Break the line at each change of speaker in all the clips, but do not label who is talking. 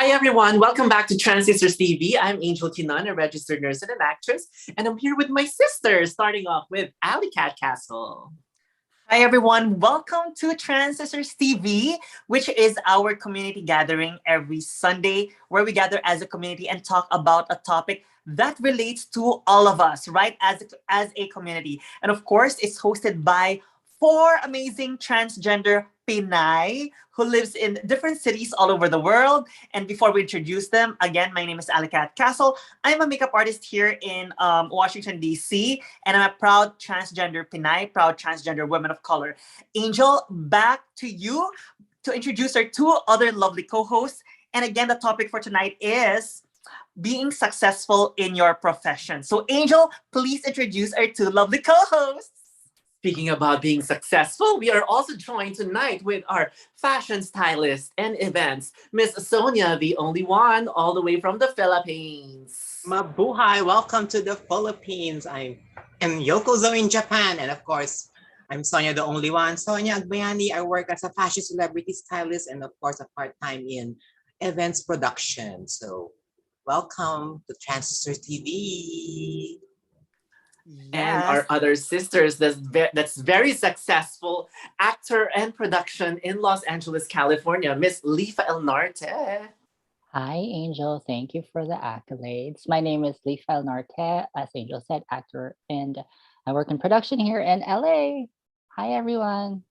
Hi everyone, welcome back to Transistors TV. I'm Angel Qinan, a registered nurse and an actress, and I'm here with my sister, starting off with AllyCat Castle.
Hi everyone, welcome to Transistors TV, which is our community gathering every Sunday where we gather as a community and talk about a topic that relates to all of us, right? As a community. And of course, it's hosted by four amazing transgender Pinay who lives in different cities all over the world. And before we introduce them, again, my name is AllyCat Castle. I'm a makeup artist here in Washington, D.C., and I'm a proud transgender Pinay, proud transgender woman of color. Angel, back to you to introduce our two other lovely co-hosts. And again, the topic for tonight is being successful in your profession. So Angel, please introduce our two lovely co-hosts.
Speaking about being successful, we are also joined tonight with our fashion stylist and events, Miss Sonia, the only one, all the way from the Philippines.
Mabuhay! Welcome to the Philippines. I'm in Yokozo in Japan. And of course, I'm Sonia, the only one. Sonia Agbayani. I work as a fashion celebrity stylist and of course a part-time in events production. So welcome to Transistor TV.
And our other sisters that's very successful actor and production in Los Angeles, California, Miss Faelnar.
Hi, Angel. Thank you for the accolades. My name is Faelnar, as Angel said, actor, and I work in production here in LA. Hi, everyone.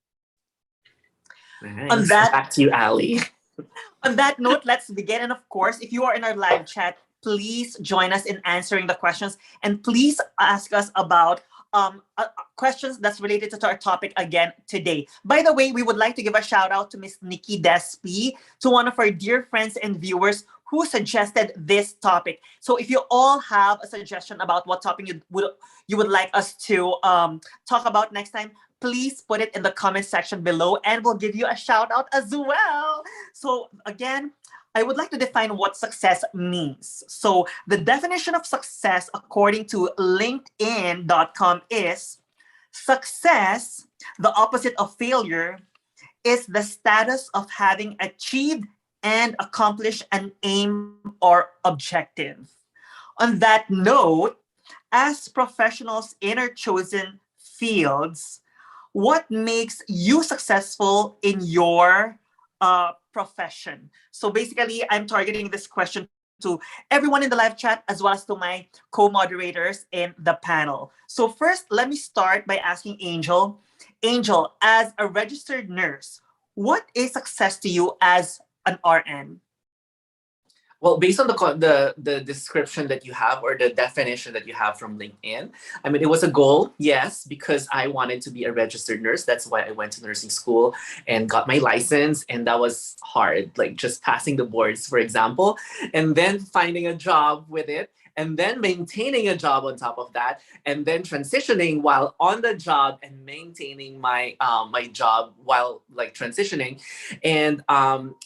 Nice. Back to you, Ally.
On that note, let's begin. And of course, if you are in our live chat, please join us in answering the questions. And please ask us about questions that's related to our topic again today. By the way, we would like to give a shout out to Miss Nikki Despi, to one of our dear friends and viewers who suggested this topic. So if you all have a suggestion about what topic you would like us to talk about next time, please put it in the comment section below and we'll give you a shout out as well. So again, I would like to define what success means. So the definition of success according to LinkedIn.com is success, the opposite of failure, is the status of having achieved and accomplished an aim or objective. On that note, as professionals in our chosen fields, what makes you successful in your profession? So basically, I'm targeting this question to everyone in the live chat as well as to my co-moderators in the panel. So first, let me start by asking Angel. Angel, as a registered nurse, what is success to you as an RN?
Well, based on the description that you have or the definition that you have from LinkedIn, I mean, it was a goal, yes, because I wanted to be a registered nurse. That's why I went to nursing school and got my license. And that was hard, like just passing the boards, for example, and then finding a job with it, and then maintaining a job on top of that, and then transitioning while on the job and maintaining my my job while like transitioning, and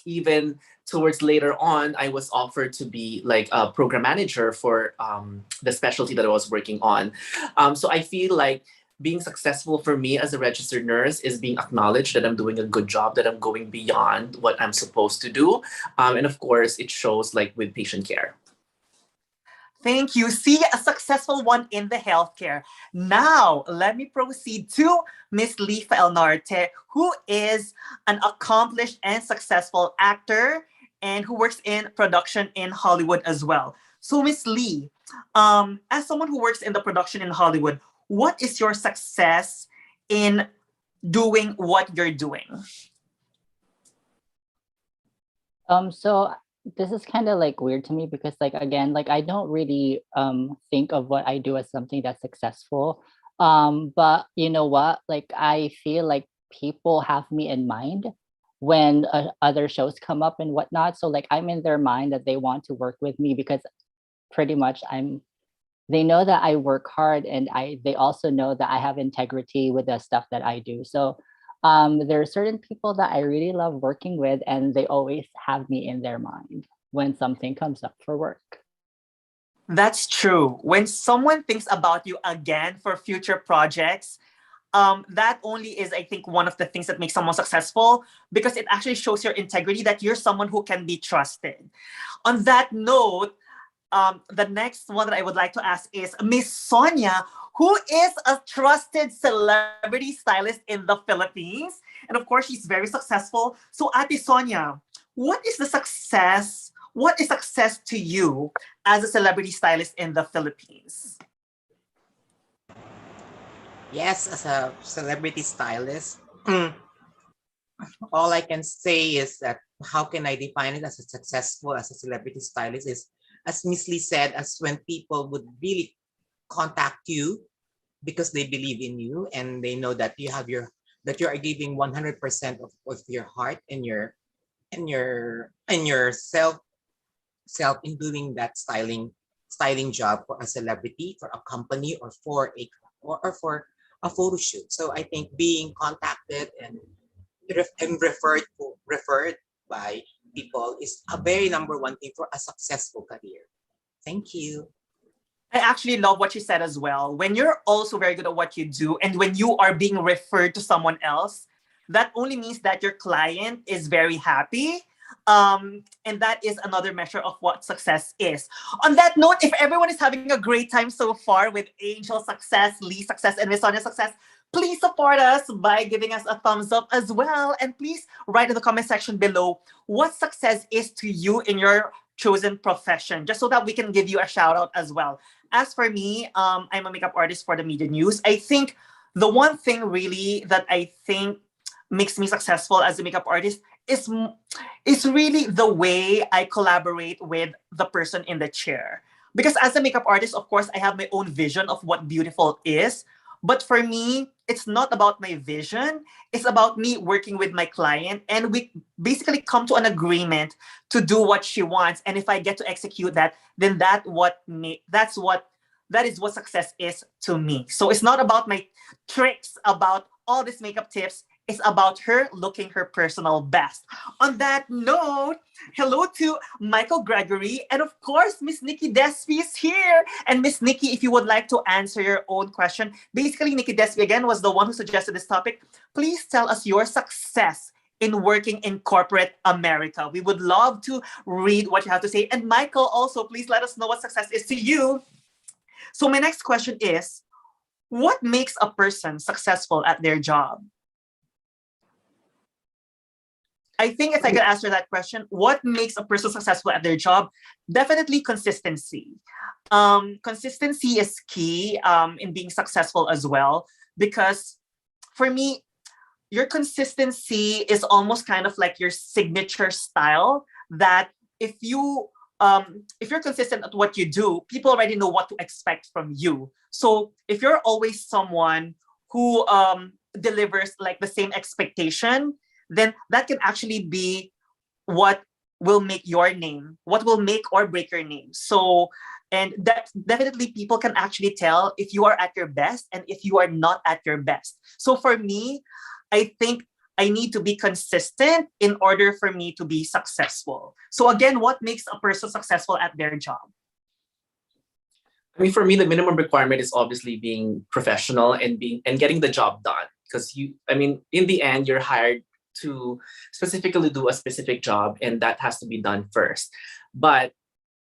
even towards later on, I was offered to be like a program manager for the specialty that I was working on. So I feel like being successful for me as a registered nurse is being acknowledged that I'm doing a good job, that I'm going beyond what I'm supposed to do. And of course, it shows like with patient care.
Thank you. See, a successful one in the healthcare. Now, let me proceed to Miss Faelnar, who is an accomplished and successful actor and who works in production in Hollywood as well. So Miss Lee, as someone who works in the production in Hollywood, what is your success in doing what you're doing?
So this is kind of like weird to me because like, again, like I don't really think of what I do as something that's successful. But you know what? Like I feel like people have me in mind when other shows come up and whatnot. So like I'm in their mind that they want to work with me because pretty much they know that I work hard and they also know that I have integrity with the stuff that I do. So there are certain people that I really love working with and they always have me in their mind when something comes up for work.
That's true. When someone thinks about you again for future projects, that only is, I think, one of the things that makes someone successful, because it actually shows your integrity, that you're someone who can be trusted. On that note, the next one that I would like to ask is Miss Sonia, who is a trusted celebrity stylist in the Philippines. And of course, she's very successful. So, Ate Sonia, what is success to you as a celebrity stylist in the Philippines?
Yes, as a celebrity stylist, all I can say is that how can I define it as a successful as a celebrity stylist is, as Miss Lee said, as when people would really contact you because they believe in you and they know that you are giving 100% of your heart and your self in doing that styling job for a celebrity, for a company, or for a photo shoot. So I think being contacted and referred by people is a very number one thing for a successful career. Thank you.
I actually love what you said as well. When you're also very good at what you do, and when you are being referred to someone else, that only means that your client is very happy. And that is another measure of what success is. On that note, if everyone is having a great time so far with Angel success, Lee success, and Miss Sonia success, please support us by giving us a thumbs up as well. And please write in the comment section below what success is to you in your chosen profession, just so that we can give you a shout out as well. As for me, I'm a makeup artist for the media news. I think the one thing really that I think makes me successful as a makeup artist is really the way I collaborate with the person in the chair. Because as a makeup artist, of course, I have my own vision of what beautiful is. But for me, it's not about my vision. It's about me working with my client, and we basically come to an agreement to do what she wants. And if I get to execute that, then that is what success is to me. So it's not about my tricks, about all these makeup tips. It's about her looking her personal best. On that note, hello to Michael Gregory, and of course, Miss Nikki Despi is here. And Miss Nikki, if you would like to answer your own question, basically Nikki Despi again was the one who suggested this topic. Please tell us your success in working in corporate America. We would love to read what you have to say. And Michael, also, please let us know what success is to you. So my next question is, what makes a person successful at their job? I think if I could answer that question, what makes a person successful at their job? Definitely consistency. Consistency is key in being successful as well, because for me, your consistency is almost kind of like your signature style, that if you're consistent at what you do, people already know what to expect from you. So if you're always someone who delivers like the same expectation, then that can actually be what will make your name, what will make or break your name. So, and that definitely people can actually tell if you are at your best and if you are not at your best. So for me, I think I need to be consistent in order for me to be successful. So again, what makes a person successful at their job?
I mean, for me, the minimum requirement is obviously being professional and getting the job done. Because in the end, you're hired to specifically do a specific job, and that has to be done first. But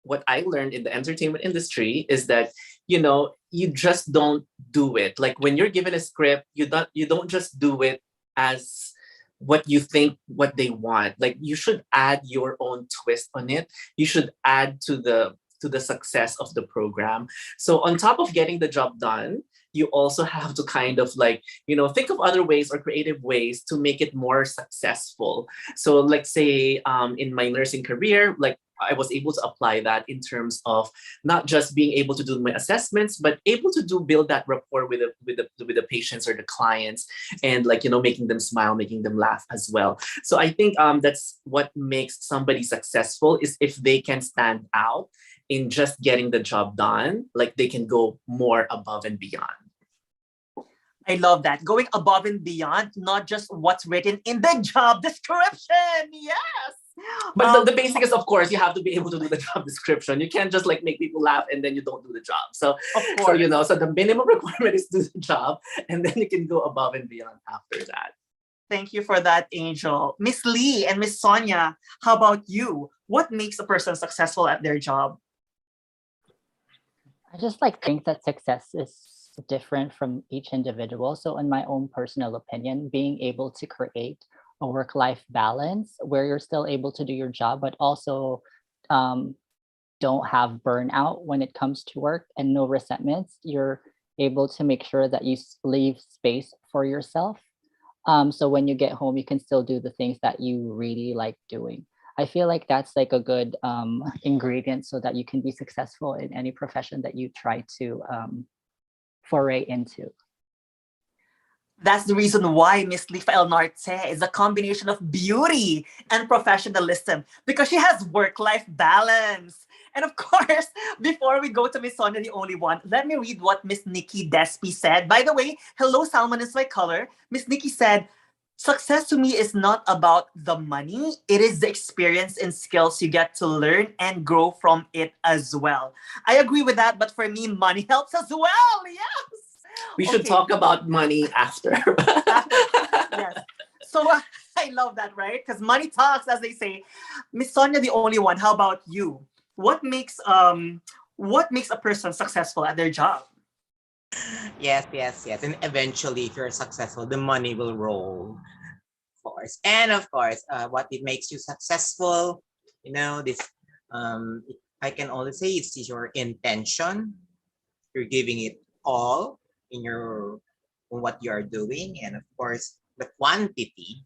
what I learned in the entertainment industry is that, you just don't do it. Like when you're given a script, you don't just do it as what you think what they want. Like you should add your own twist on it. You should add to the success of the program. So on top of getting the job done, you also have to kind of think of other ways or creative ways to make it more successful. So like say in my nursing career, like I was able to apply that in terms of not just being able to do my assessments, but able to build that rapport with the patients or the clients, and making them smile, making them laugh as well. So I think that's what makes somebody successful, is if they can stand out in just getting the job done, like they can go more above and beyond.
I love that. Going above and beyond, not just what's written in the job description. Yes.
But the basic is, of course, you have to be able to do the job description. You can't just like make people laugh and then you don't do the job. So,
Of
so
course.
you know, so the minimum requirement is do the job, and then you can go above and beyond after that.
Thank you for that, Angel. Miss Lee and Miss Sonia, how about you? What makes a person successful at their job?
I just like think that success is different from each individual. So in my own personal opinion, being able to create a work-life balance where you're still able to do your job, but also um, don't have burnout when it comes to work and no resentments. You're able to make sure that you leave space for yourself. So when you get home, you can still do the things that you really like doing. I feel like that's like a good ingredient so that you can be successful in any profession that you try to foray into.
That's the reason why Miss Lee Faelnar is a combination of beauty and professionalism because she has work-life balance. And of course, before we go to Miss Sonia, the only one, let me read what Miss Nikki Despi said. By the way, hello, salmon is my color. Miss Nikki said, success to me is not about the money. It is the experience and skills you get to learn and grow from it as well. I agree with that, but for me, money helps as well. Yes.
We should
Okay.
talk about money after.
Yes. So I love that, right? Because money talks, as they say. Miss Sonia, the only one. How about you? What makes a person successful at their job?
Yes, yes, yes. And eventually, if you're successful, the money will roll, of course. And of course, what it makes you successful, you know, this I can only say it's your intention. You're giving it all in what you are doing, and of course, the quantity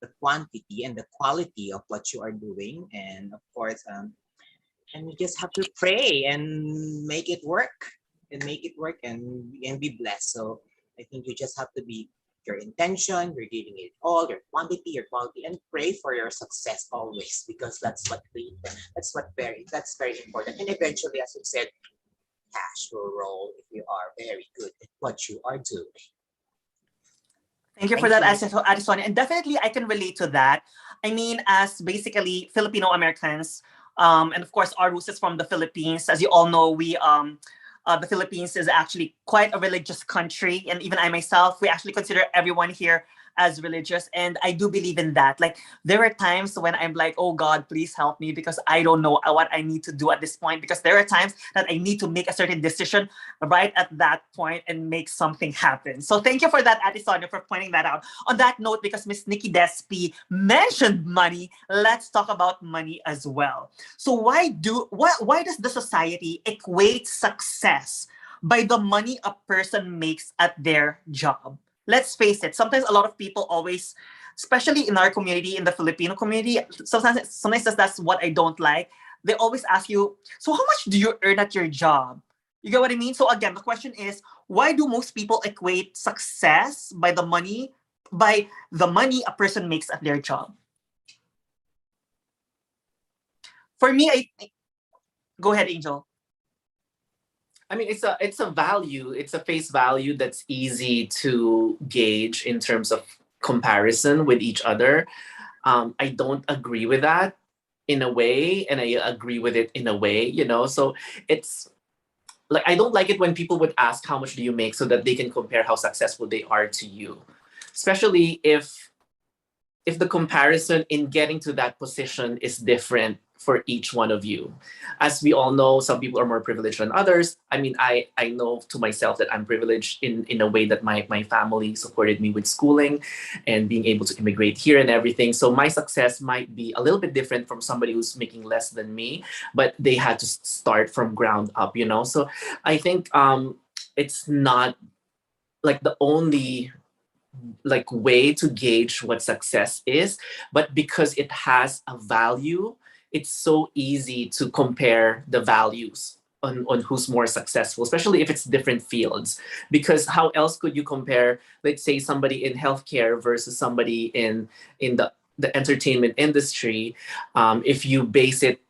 and the quality of what you are doing, and of course, and you just have to pray and make it work and be blessed. So I think you just have to be your intention, you're giving it all, your quantity, your quality, and pray for your success always, because that's very important. And eventually, as you said, cash will roll if you are very good at what you are doing.
Thank you for
Thank
that,
you.
Addison. And definitely I can relate to that. I mean, as basically Filipino Americans, and of course our roots is from the Philippines. As you all know, the Philippines is actually quite a religious country. And even I myself, we actually consider everyone here as religious. And I do believe in that. Like, there are times when I'm like, oh God, please help me because I don't know what I need to do at this point. Because there are times that I need to make a certain decision right at that point and make something happen. So thank you for that, Ate Sonia, for pointing that out. On that note, because Miss Nikki Despi mentioned money, let's talk about money as well. So why does the society equate success by the money a person makes at their job? Let's face it, sometimes a lot of people always, especially in our community, in the Filipino community, sometimes that's what I don't like. They always ask you, so how much do you earn at your job? You get what I mean? So again, the question is, why do most people equate success by the money a person makes at their job? For me, go ahead, Angel.
I mean, it's a value. It's a face value that's easy to gauge in terms of comparison with each other. I don't agree with that in a way, and I agree with it in a way. You know, so it's like I don't like it when people would ask how much do you make so that they can compare how successful they are to you, especially if the comparison in getting to that position is different for each one of you. As we all know, some people are more privileged than others. I mean, I know to myself that I'm privileged in a way that my family supported me with schooling and being able to immigrate here and everything. So my success might be a little bit different from somebody who's making less than me, but they had to start from ground up, you know? So I think it's not like the only like way to gauge what success is, but because it has a value, it's so easy to compare the values on who's more successful, especially if it's different fields. Because how else could you compare, let's say, somebody in healthcare versus somebody in the entertainment industry, if you base it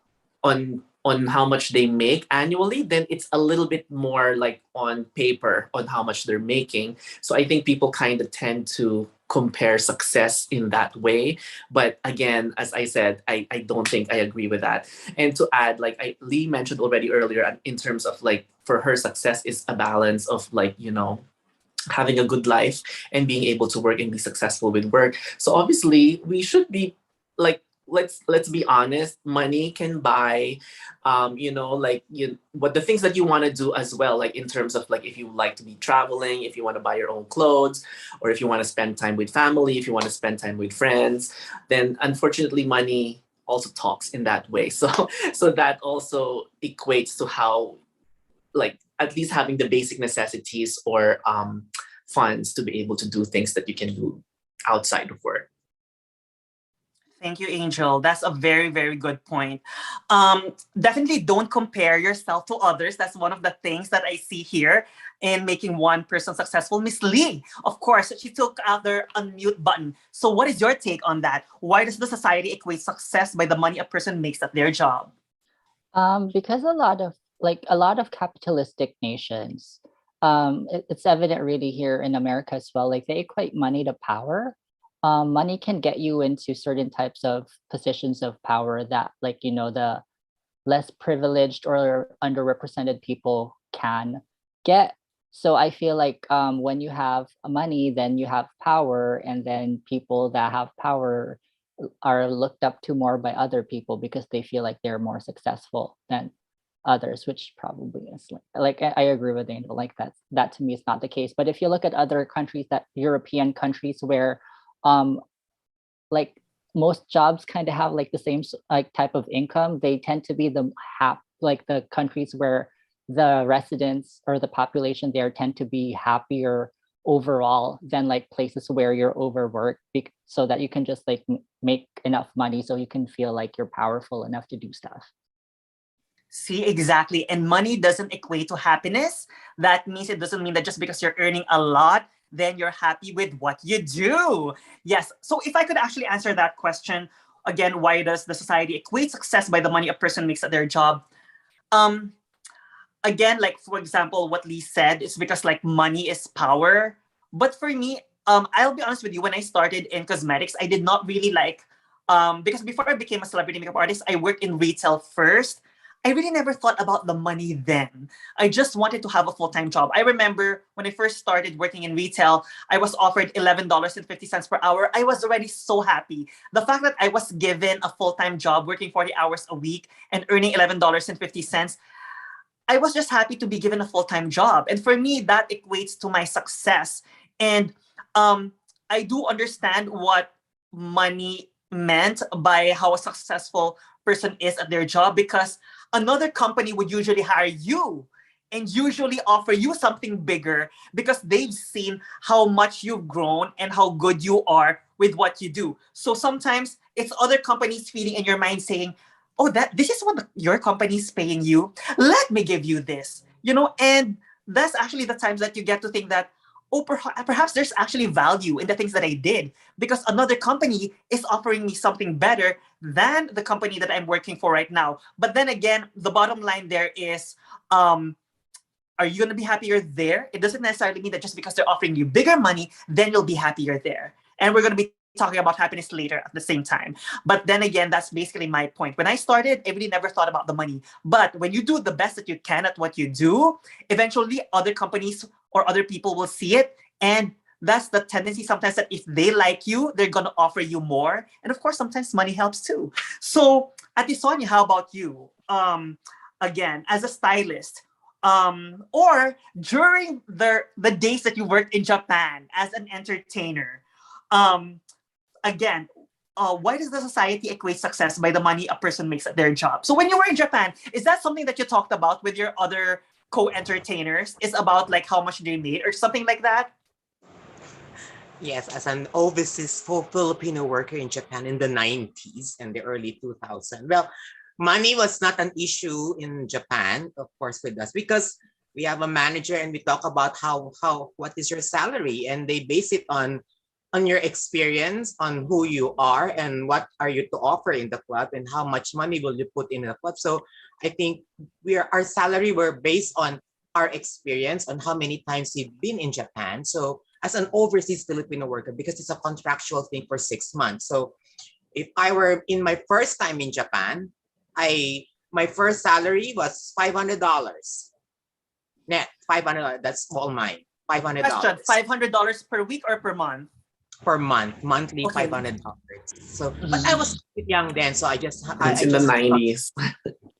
on on how much they make annually, then it's a little bit more like on paper on how much they're making. So I think people kind of tend to compare success in that way. But again, as I said, I don't think I agree with that. And to add, like Lee mentioned already earlier, in terms of like for her, success is a balance of like, having a good life and being able to work and be successful with work. So obviously we should be like, let's be honest, money can buy like what the things that you want to do as well, like in terms of like if you like to be traveling, if you want to buy your own clothes, or if you want to spend time with family, if you want to spend time with friends, then unfortunately money also talks in that way. So that also equates to how, like, at least having the basic necessities or funds to be able to do things that you can do outside of work.
Thank you, Angel. That's a very, very good point. Definitely don't compare yourself to others. That's one of the things that I see here in making one person successful. Miss Lee, of course, she took out their unmute button. So what is your take on that? Why does the society equate success by the money a person makes at their job?
Because a lot of capitalistic nations, it's evident really here in America as well. Like they equate money to power. Money can get you into certain types of positions of power that, like, the less privileged or underrepresented people can get. So I feel like when you have money, then you have power, and then people that have power are looked up to more by other people because they feel like they're more successful than others, which probably is like I agree with Angel, like that to me is not the case. But if you look at other countries, that European countries where like most jobs kind of have like the same like type of income, they tend to be like the countries where the residents or the population there tend to be happier overall than like places where you're overworked, so that you can just like make enough money so you can feel like you're powerful enough to do stuff.
See, exactly. And money doesn't equate to happiness. That means it doesn't mean that just because you're earning a lot, then you're happy with what you do. Yes. So if I could actually answer that question again, why does the society equate success by the money a person makes at their job? Again, like for example, what Lee said is because like money is power. But for me, I'll be honest with you, when I started in cosmetics, I did not really like because before I became a celebrity makeup artist, I worked in retail first. I really never thought about the money then. I just wanted to have a full-time job. I remember when I first started working in retail, I was offered $11.50 per hour. I was already so happy. The fact that I was given a full-time job working 40 hours a week and earning $11.50, I was just happy to be given a full-time job. And for me, that equates to my success. And I do understand what money meant by how a successful person is at their job, because another company would usually hire you and usually offer you something bigger because they've seen how much you've grown and how good you are with what you do. So sometimes it's other companies feeding in your mind saying, oh, this is what your company is paying you. Let me give you this, and that's actually the times that you get to think that, oh, perhaps there's actually value in the things that I did because another company is offering me something better than the company that I'm working for right now. But then again, the bottom line there is, are you going to be happier there? It doesn't necessarily mean that just because they're offering you bigger money, then you'll be happier there. And we're going to be talking about happiness later at the same time. But then again, that's basically my point. When I started, I really never thought about the money. But when you do the best that you can at what you do, eventually other companies or other people will see it. And that's the tendency sometimes, that if they like you, they're going to offer you more. And of course, sometimes money helps too. So, Ate Sonia, how about you? Again, as a stylist, or during the days that you worked in Japan as an entertainer, again, why does the society equate success by the money a person makes at their job? So when you were in Japan, is that something that you talked about with your other co-entertainers? Is about like how much they made or something like that?
Yes, as an overseas Filipino worker in Japan in the 90s and the early 2000s. Well, money was not an issue in Japan, of course, with us, because we have a manager and we talk about what is your salary, and they base it on on your experience, on who you are and what are you to offer in the club and how much money will you put in the club. So I think our salary were based on our experience on how many times you've been in Japan. So as an overseas Filipino worker, because it's a contractual thing for 6 months. So if I were in my first time in Japan, my first salary was $500 net. $500. That's all mine. $500
Question: $500 per week or per month?
per month, monthly
Okay.
$500. So, but I was young then, so I just
It's in the 90s.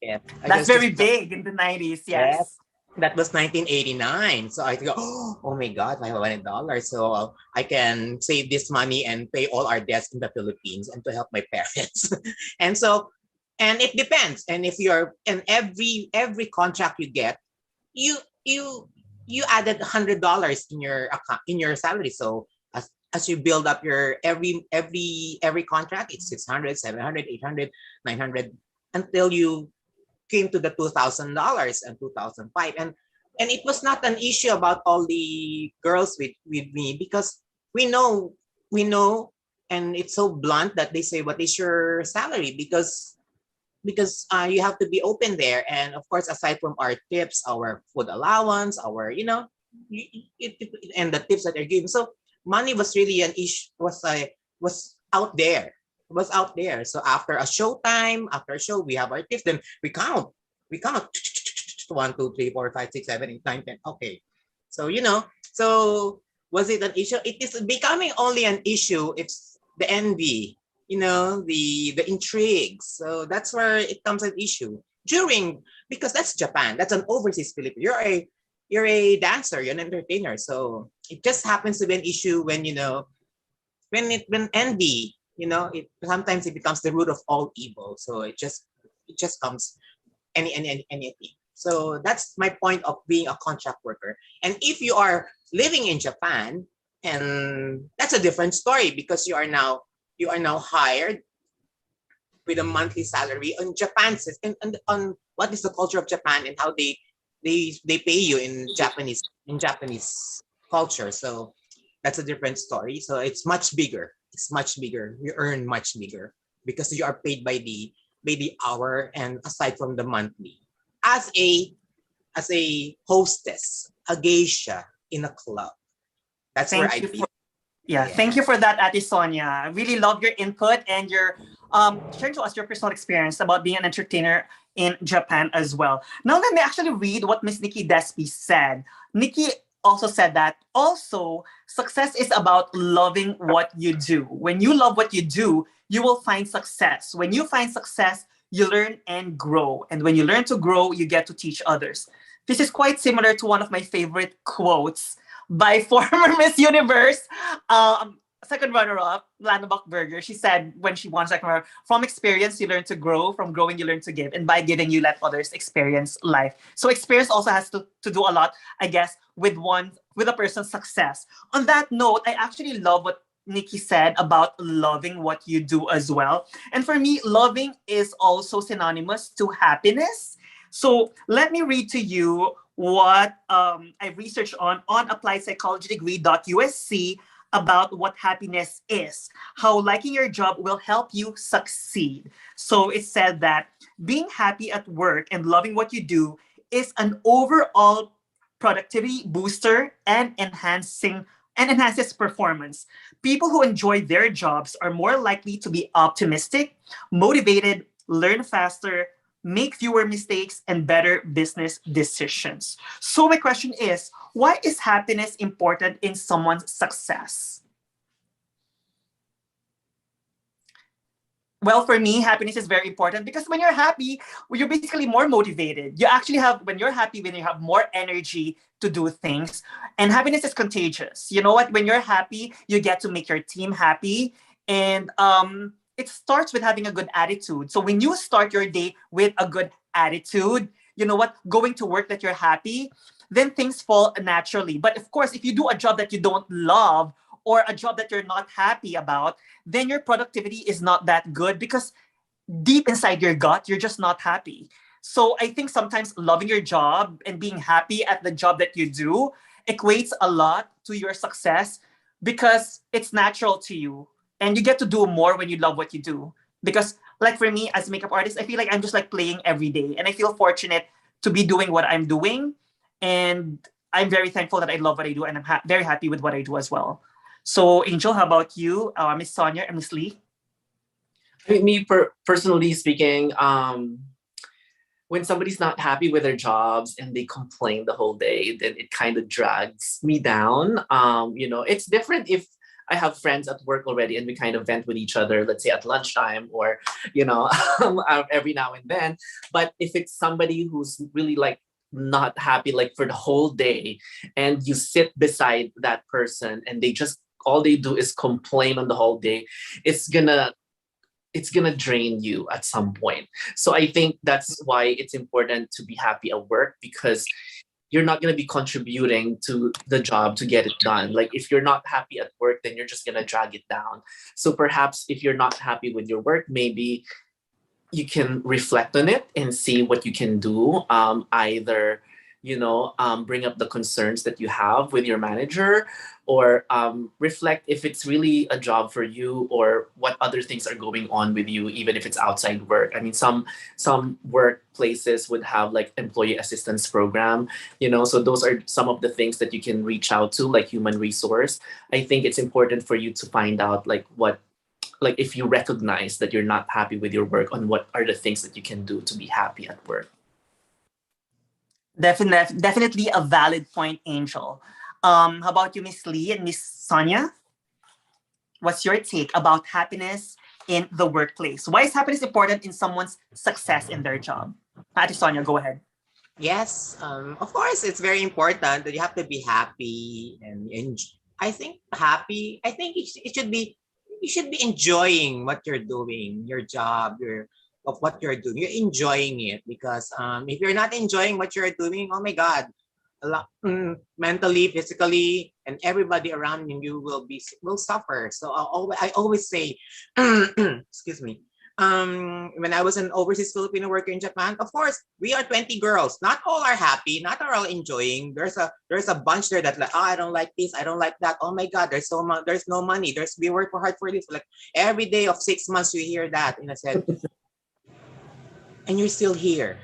yeah,
That's very big in the 90s. Yes.
that was 1989. So I go, oh my God, $500. So I can save this money and pay all our debts in the Philippines and to help my parents. and so, and it depends. And if you're, and every contract you get, you you added $100 in your account, in your salary. So as you build up your every contract, it's 600, 700, 800, 900 until you came to the $2,000 and 2005. And it was not an issue about all the girls with me, because we know, and it's so blunt that they say, what is your salary? Because you have to be open there. And of course, aside from our tips, our food allowance, our, and the tips that they're giving. So money was really an issue, was out there. Was out there. So after a show time, after a show, we have our tips. Then we count. 1, 2, 3, 4, 5, 6, 7, 8, 9, 10. Okay. So so was it an issue? It is becoming only an issue if the envy, the intrigue. So that's where it comes an issue because that's Japan. That's an overseas Filipino. You're a dancer. You're an entertainer. So it just happens to be an issue when when envy. Sometimes it becomes the root of all evil. So it just comes anything. So that's my point of being a contract worker. And if you are living in Japan, and that's a different story, because you are now hired with a monthly salary on Japan, and on what is the culture of Japan and how they pay you in Japanese culture. So that's a different story. So it's much bigger. It's much bigger. You earn much bigger because you are paid by the hour, and aside from the monthly. As a hostess, a geisha in a club. That's where I feel.
Thank you for that, Ate Sonia. I really love your input and your sharing to us your personal experience about being an entertainer in Japan as well. Now let me actually read what Miss Nikki Despi said. Nikki also said that also success is about loving what you do. When you love what you do, you will find success. When you find success, you learn and grow. And when you learn to grow, you get to teach others. This is quite similar to one of my favorite quotes by former Miss Universe, second runner-up, Lana Buckberger. She said when she won second runner, from experience, you learn to grow. From growing, you learn to give. And by giving, you let others experience life. So experience also has to do a lot, I guess, with a person's success. On that note, I actually love what Nikki said about loving what you do as well. And for me, loving is also synonymous to happiness. So let me read to you what I researched on appliedpsychologydegree.usc about what happiness is, how liking your job will help you succeed. So it said that being happy at work and loving what you do is an overall productivity booster and enhances performance. People who enjoy their jobs are more likely to be optimistic, motivated, learn faster, make fewer mistakes, and better business decisions. So my question is, why is happiness important in someone's success? Well, for me, happiness is very important because when you're happy, you're basically more motivated. You actually when you're happy, when you have more energy to do things, and happiness is contagious. You know what? When you're happy, you get to make your team happy, and it starts with having a good attitude. So when you start your day with a good attitude, you know what? Going to work that you're happy, then things fall naturally. But of course, if you do a job that you don't love or a job that you're not happy about, then your productivity is not that good because deep inside your gut, you're just not happy. So I think sometimes loving your job and being happy at the job that you do equates a lot to your success because it's natural to you, and you get to do more when you love what you do. Because like for me as a makeup artist, I feel like I'm just like playing every day, and I feel fortunate to be doing what I'm doing, and I'm very thankful that I love what I do, and I'm very happy with what I do as well. So Angel, how about you, Miss Sonia and Miss Lee?
I mean, personally speaking, when somebody's not happy with their jobs and they complain the whole day, then it kind of drags me down. It's different if I have friends at work already and we kind of vent with each other, let's say at lunchtime or, every now and then. But if it's somebody who's really like not happy, like for the whole day, and you sit beside that person and they just, all they do is complain on the whole day, it's gonna drain you at some point. So I think that's why it's important to be happy at work, because you're not gonna be contributing to the job to get it done. Like if you're not happy at work, then you're just gonna drag it down. So perhaps if you're not happy with your work, maybe you can reflect on it and see what you can do. Either bring up the concerns that you have with your manager, or reflect if it's really a job for you, or what other things are going on with you, even if it's outside work. I mean, some workplaces would have like employee assistance program, so those are some of the things that you can reach out to, like human resource. I think it's important for you to find out like if you recognize that you're not happy with your work, on what are the things that you can do to be happy at work.
Definitely a valid point, Angel. How about you, Miss Lee and Miss Sonia? What's your take about happiness in the workplace? Why is happiness important in someone's success in their job? Ate Sonia, go ahead.
Yes, of course, it's very important that you have to be happy I think happy. I think it should be you should be enjoying what you're doing, your job, of what you're doing. You're enjoying it because if you're not enjoying what you're doing, oh my God, mentally, physically, and everybody around you will suffer. So I always say, excuse me. When I was an overseas Filipino worker in Japan, of course, we are 20 girls. Not all are happy, not all enjoying. There's a bunch there that like, oh, I don't like this, I don't like that. Oh my God, there's no money. We work hard for this. Like every day of 6 months, you hear that. And I said, and you're still here.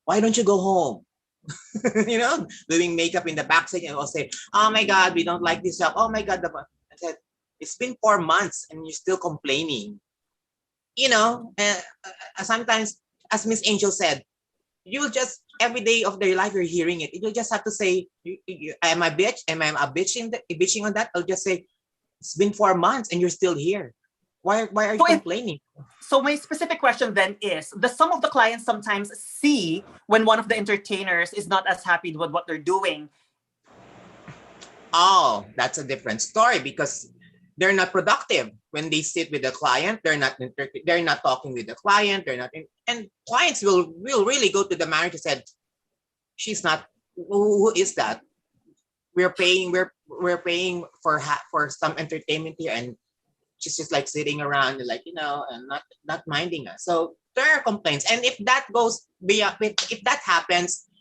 Why don't you go home? Doing makeup in the backstage, and I'll say, oh my God, we don't like this job. Oh my God, I said, it's been 4 months and you're still complaining. Sometimes, as Miss Angel said, you'll just every day of their life you're hearing it. You'll just have to say, "Am I bitch? Am I a bitching on that?" I'll just say, "It's been 4 months and you're still here. Why are you complaining?"
So my specific question then is: does some of the clients sometimes see when one of the entertainers is not as happy with what they're doing?
Oh, that's a different story because they're not productive when they sit with the client. They're not talking with the client. And clients will really go to the manager and said, she's not. Who is that? We're paying for some entertainment here, and she's just like sitting around and and not minding us. So there are complaints, and if that goes beyond, if that happens,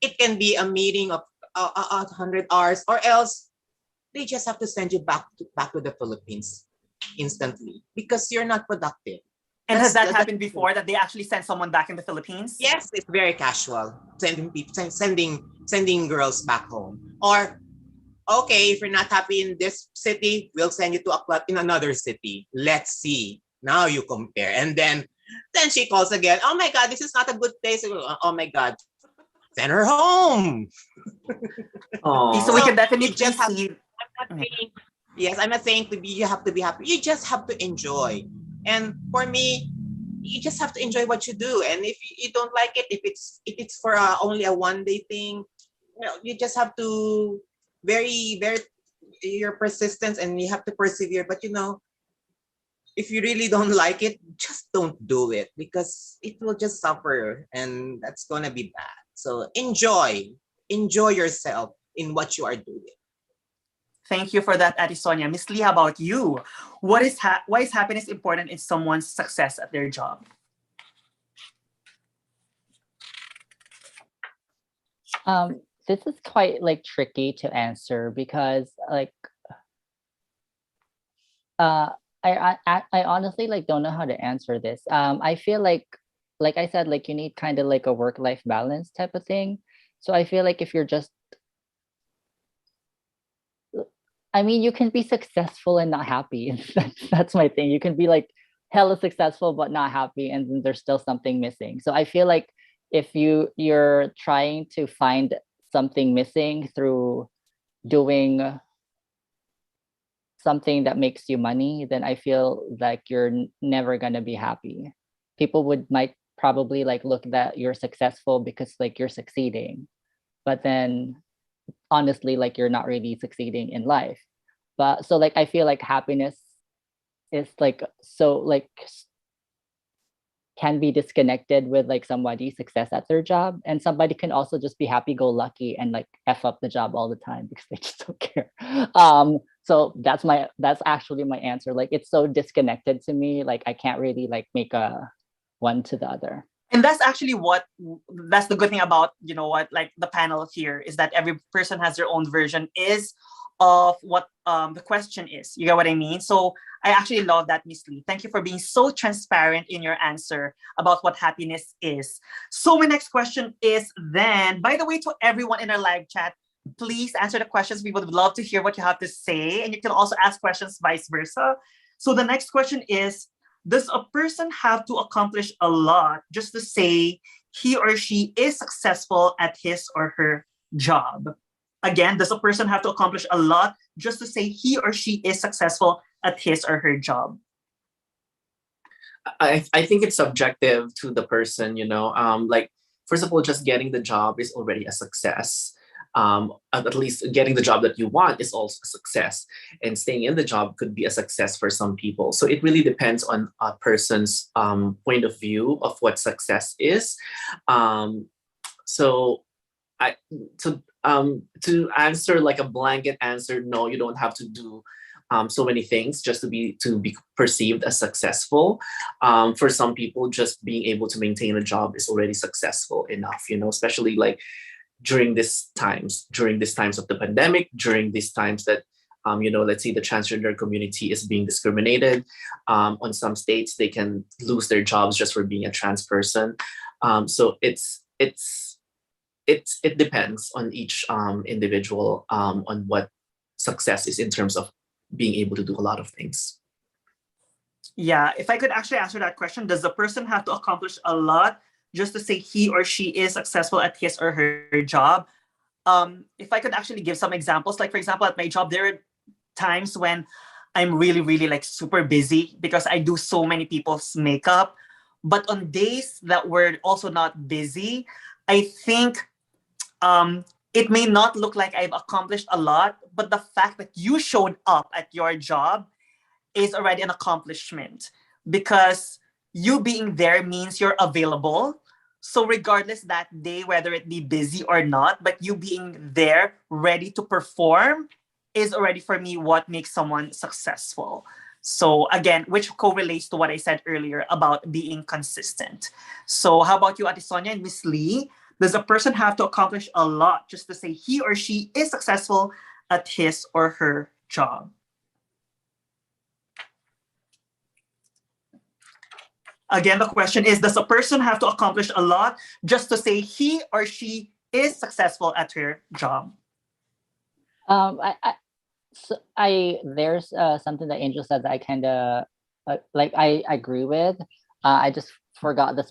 it can be a meeting of 100 hours, or else they just have to send you back to the Philippines instantly because you're not productive.
And has that happened before, that they actually send someone back in the Philippines?
Yes, it's very casual. Sending girls back home. Or okay, if you're not happy in this city, we'll send you to a club in another city. Let's see. Now you compare. And then she calls again. Oh my God, this is not a good place. Oh my God. Send her home.
So we can definitely
just
see.
I'm not saying you have to be happy. You just have to enjoy. And for me, you just have to enjoy what you do. And if you don't like it, if it's for only a one-day thing, you just have to very your persistence, and you have to persevere. But if you really don't like it, just don't do it because it will just suffer, and that's gonna be bad. So enjoy yourself in what you are doing.
Thank you for that, Ate Sonia. Miss Lee, how about you? Why is happiness important in someone's success at their job?
this is quite like tricky to answer because like I honestly like don't know how to answer this. I feel like I said, like you need kind of like a work-life balance type of thing. So I feel like if you're just, I mean, you can be successful and not happy. That's my thing. You can be like hella successful but not happy, and then there's still something missing. So I feel like if you're trying to find something missing through doing something that makes you money, then I feel like you're never gonna be happy. People might probably like look that you're successful because like you're succeeding, but then honestly, like you're not really succeeding in life. But so like I feel like happiness is like so like can be disconnected with like somebody's success at their job, and somebody can also just be happy-go-lucky and like f up the job all the time because they just don't care. So that's actually my answer. Like it's so disconnected to me, like I can't really like make a one to the other.
And that's actually that's the good thing about, you know what, like the panel here is that every person has their own version is of what the question is. You get what I mean? So I actually love that, Miss Lee. Thank you for being so transparent in your answer about what happiness is. So my next question is then, by the way, to everyone in our live chat, please answer the questions. We would love to hear what you have to say. And you can also ask questions vice versa. So the next question is, does a person have to accomplish a lot just to say he or she is successful at his or her job? Again, does a person have to accomplish a lot just to say he or she is successful at his or her job?
I think it's subjective to the person, you know. Like first of all, just getting the job is already a success. At least getting the job that you want is also a success, and staying in the job could be a success for some people. So it really depends on a person's point of view of what success is. So I to answer like a blanket answer, no, you don't have to do so many things just to be perceived as successful. For some people, just being able to maintain a job is already successful enough, you know, especially like during these times of the pandemic, during these times that you know, let's say the transgender community is being discriminated. On some states, they can lose their jobs just for being a trans person. So it depends on each individual on what success is in terms of being able to do a lot of things.
Yeah, if I could actually answer that question, does the person have to accomplish a lot just to say he or she is successful at his or her job? If I could actually give some examples, like for example, at my job, there are times when I'm really, really like super busy because I do so many people's makeup. But on days that we're also not busy, I think it may not look like I've accomplished a lot, but the fact that you showed up at your job is already an accomplishment, because you being there means you're available. So regardless that day, whether it be busy or not, but you being there ready to perform is already for me what makes someone successful. So again, which correlates to what I said earlier about being consistent. So how about you, Ate Sonia and Miss Lee? Does a person have to accomplish a lot just to say he or she is successful at his or her job? Again, the question is, does a person have to accomplish a lot just to say he or she is successful at her job?
I there's something that Angel said that I kind of like I agree with. I just forgot the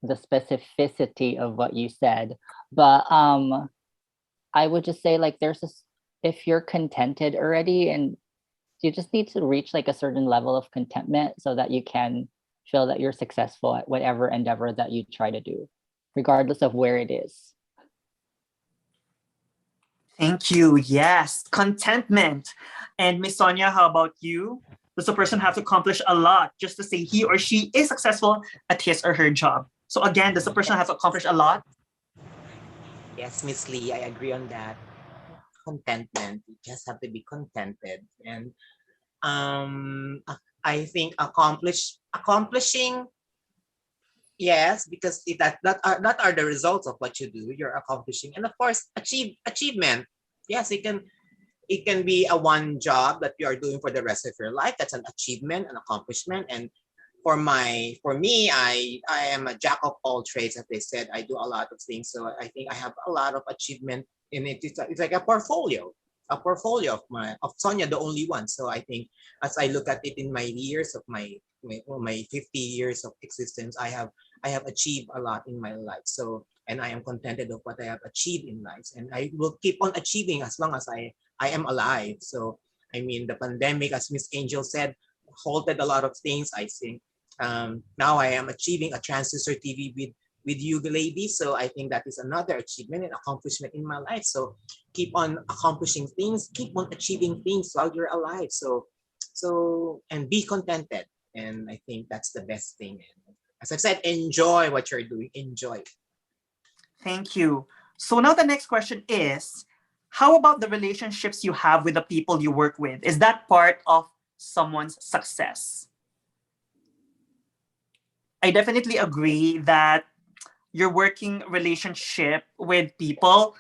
specificity of what you said, but I would just say like there's this, if you're contented already, and you just need to reach like a certain level of contentment so that you can feel that you're successful at whatever endeavor that you try to do, regardless of where it is.
Thank you. Yes, contentment. And Miss Sonia, how about you? Does a person have to accomplish a lot just to say he or she is successful at his or her job? So again, does a person have to accomplish a lot?
Yes, Miss Lee, I agree on that. Contentment. You just have to be contented. And I think accomplishing Yes, because that are the results of what you do. You're accomplishing, and of course, achievement. Yes, it can be a one job that you are doing for the rest of your life. That's an achievement, an accomplishment. And for me, I am a jack of all trades. As they said, I do a lot of things. So I think I have a lot of achievement in it. It's like a portfolio of Sonia, the only one. So I think as I look at it in my years of my 50 years of existence, I have achieved a lot in my life. So and I am contented of what I have achieved in life, and I will keep on achieving as long as I am alive. So I mean, the pandemic, as Miss Angel said, halted a lot of things. I think now I am achieving a transistor TV with you ladies. So I think that is another achievement and accomplishment in my life. So keep on accomplishing things, keep on achieving things while you're alive. So and be contented. And I think that's the best thing. And as I've said, enjoy what you're doing. Enjoy.
Thank you. So now the next question is, how about the relationships you have with the people you work with? Is that part of someone's success? I definitely agree that your working relationship with people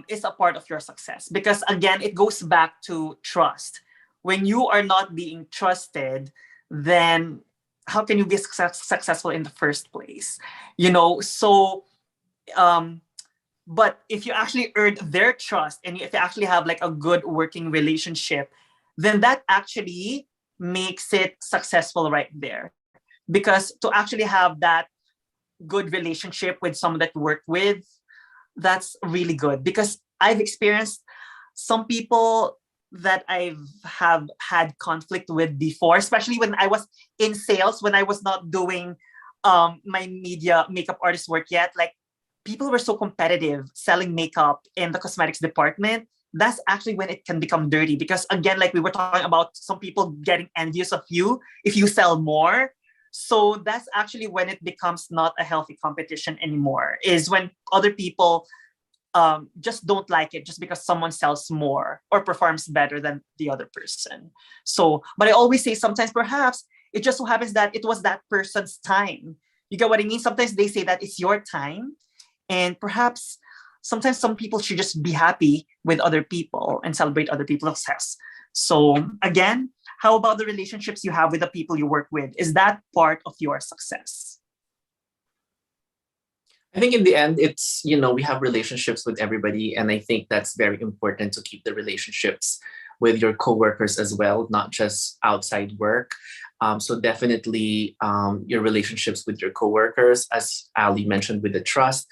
is a part of your success, because again, it goes back to trust. When you are not being trusted, then how can you be successful in the first place? So but if you actually earned their trust, and if you actually have like a good working relationship, then that actually makes it successful right there. Because to actually have that good relationship with someone that you work with, that's really good. Because I've experienced some people that have had conflict with before, especially when I was in sales, when I was not doing my media makeup artist work yet. Like, people were so competitive selling makeup in the cosmetics department. That's actually when it can become dirty, because again, like we were talking about, some people getting envious of you if you sell more. So that's actually when it becomes not a healthy competition anymore, is when other people just don't like it just because someone sells more or performs better than the other person. So, but I always say, sometimes perhaps it just so happens that it was that person's time. You get what I mean? Sometimes they say that it's your time, and perhaps sometimes some people should just be happy with other people and celebrate other people's success. So again, how about the relationships you have with the people you work with? Is that part of your success?
I think in the end, it's, we have relationships with everybody. And I think that's very important to keep the relationships with your coworkers as well, not just outside work. So definitely your relationships with your coworkers, as Ali mentioned, with the trust,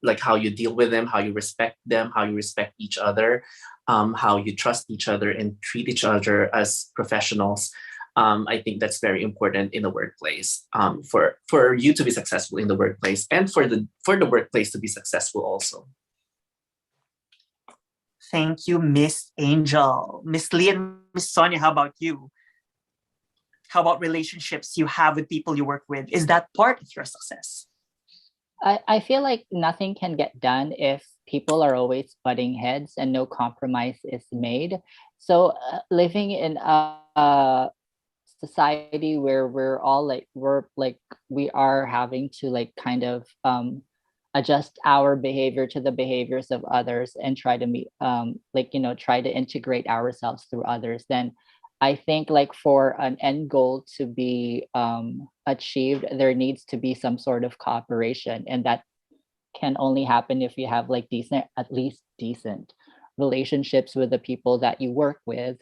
like how you deal with them, how you respect them, how you respect each other, how you trust each other and treat each other as professionals. I think that's very important in the workplace, for you to be successful in the workplace, and for the workplace to be successful also.
Thank you, Miss Angel. Miss Lee and Miss Sonia, how about you? How about relationships you have with people you work with? Is that part of your success?
I feel like nothing can get done if people are always butting heads and no compromise is made. So living in a society where we are having to like kind of adjust our behavior to the behaviors of others and try to meet try to integrate ourselves through others, then I think like for an end goal to be achieved, there needs to be some sort of cooperation, and that can only happen if you have like at least decent relationships with the people that you work with.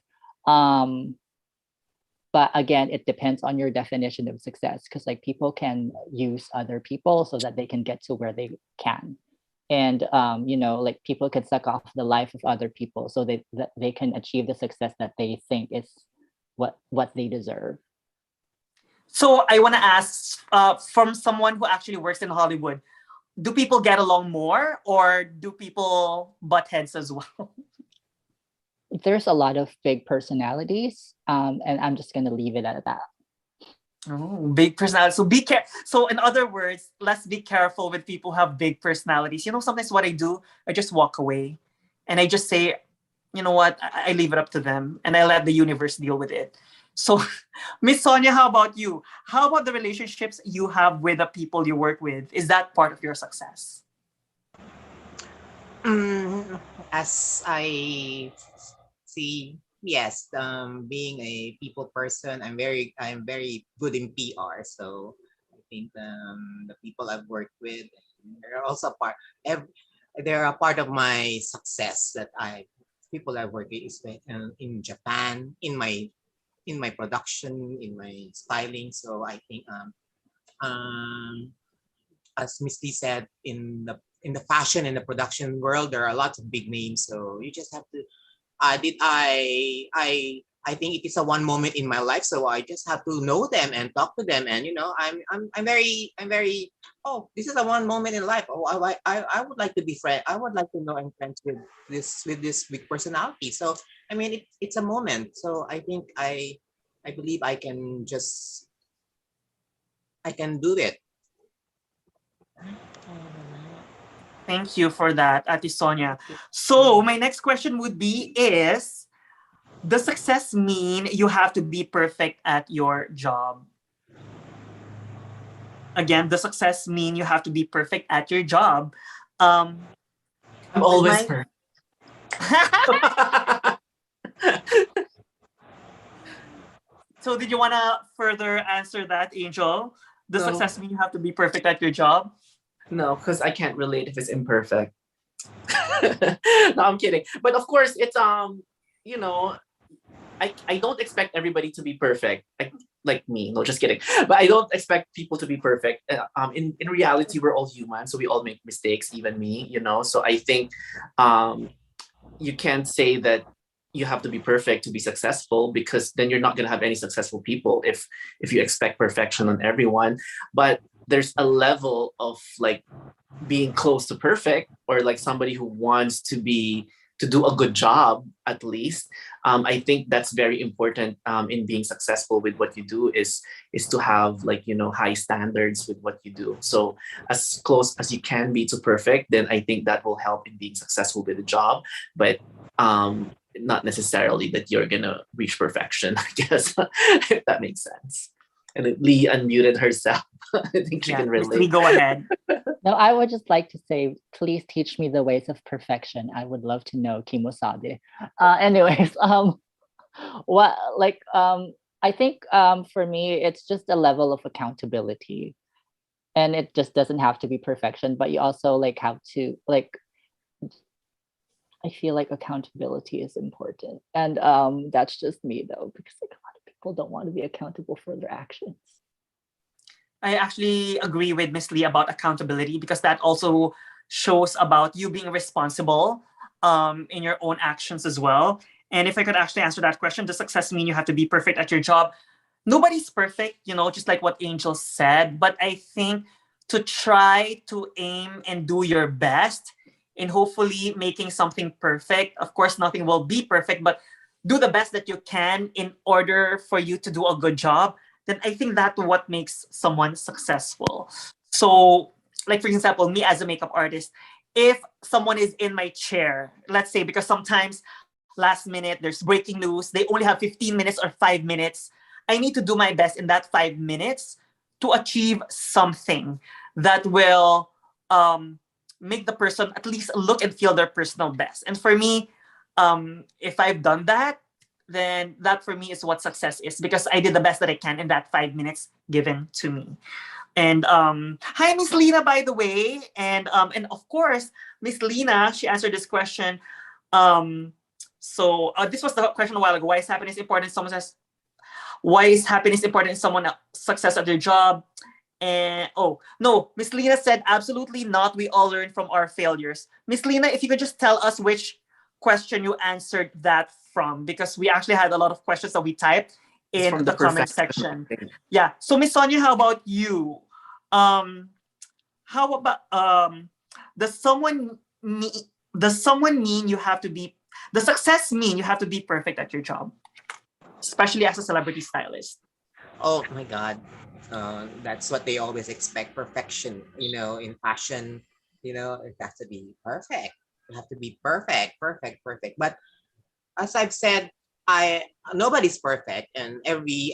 But again, it depends on your definition of success, because like people can use other people so that they can get to where they can. And like people could suck off the life of other people so that they can achieve the success that they think is what they deserve.
So I want to ask, from someone who actually works in Hollywood, do people get along more, or do people butt heads as well?
There's a lot of big personalities, and I'm just going to leave it at that.
Oh, big personality. So be careful. So in other words, let's be careful with people who have big personalities. Sometimes what I do, I just walk away, and I just say, you know what, I leave it up to them, and I let the universe deal with it. So, Miss Sonia, how about you? How about the relationships you have with the people you work with? Is that part of your success?
Mm, as I see, yes, being a people person, I'm very good in PR. So I think the people I've worked with, they're also ev- they're a part of my success that people I work with is in Japan, in my production, in my styling. So I think um, as Miss Lee said, in the fashion and the production world, there are lots of big names. So you just have to. Did I think it is a one moment in my life, so I just have to know them and talk to them. And I'm very. Oh, this is a one moment in life. Oh, I would like to be friend. I would like to know and friends with this big personality. So I mean, it's a moment. So I think I believe I can do it.
Thank you for that, Ate Sonia. So, my next question would be is, does success mean you have to be perfect at your job? Again, does success mean you have to be perfect at your job? Um,
I'm
with
always
my
perfect.
So, did you want to further answer that, Angel? Does
No,
success mean you have to be perfect at your job?
no, because I can't relate if it's imperfect. No, I'm kidding. But of course, it's you know, I don't expect everybody to be perfect, like me. No, just kidding. But I don't expect people to be perfect. In reality, we're all human, so we all make mistakes, even me. So I think, um, you can't say that you have to be perfect to be successful, because then you're not going to have any successful people if you expect perfection on everyone. But there's a level of like being close to perfect, or like somebody who wants to do a good job at least. I think that's very important, in being successful with what you do, is to have, like, high standards with what you do. So as close as you can be to perfect, then I think that will help in being successful with the job. But not necessarily that you're gonna reach perfection, I guess. If that makes sense. And Lee unmuted herself. I think she
Yeah,
can
Miss Lee,
relate.
go ahead.
No, I would just like to say, please teach me the ways of perfection. I would love to know Kimosade. Anyways, what like I think for me it's just a level of accountability, and it just doesn't have to be perfection, but you also like have to like I feel like accountability is important, and that's just me though, because like a lot of people don't want to be accountable for their actions.
I actually agree with Miss Lee about accountability, because that also shows about you being responsible in your own actions as well. And if I could actually answer that question, does success mean you have to be perfect at your job? Nobody's perfect, just like what Angel said. But I think to try to aim and do your best in hopefully making something perfect. Of course, nothing will be perfect, but do the best that you can in order for you to do a good job, then I think that's what makes someone successful. So, like for example, me as a makeup artist, if someone is in my chair, let's say, because sometimes last minute there's breaking news, they only have 15 minutes or 5 minutes, I need to do my best in that 5 minutes to achieve something that will um, make the person at least look and feel their personal best. And for me, if I've done that, then that for me is what success is, because I did the best that I can in that 5 minutes given to me. And hi, Miss Lena, by the way, and of course, Miss Lena, she answered this question. Um, this was the question a while ago. Why is happiness important? Someone says, why is happiness important in someone's success at their job? And oh no, Miss Lena said absolutely not. We all learn from our failures. Miss Lena, if you could just tell us which question you answered that from, because we actually had a lot of questions that we typed
It's
in
from the
the comment
perfection
section.
thing.
Yeah. So Miss Sonia, how about you? Um, how about does someone mean does someone mean you have to be does success mean you have to be perfect at your job, especially as a celebrity stylist?
Oh my God. That's what they always expect, perfection, in fashion, it has to be perfect. You have to be perfect, perfect, perfect. But as I've said, nobody's perfect, and every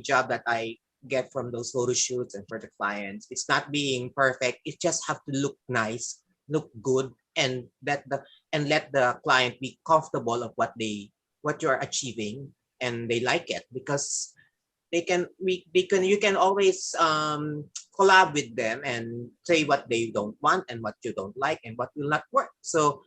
job that I get from those photo shoots and for the clients, it's not being perfect. It just have to look nice, look good, and let the client be comfortable of what you are achieving, and they like it, because you can always collab with them and say what they don't want and what you don't like and what will not work. So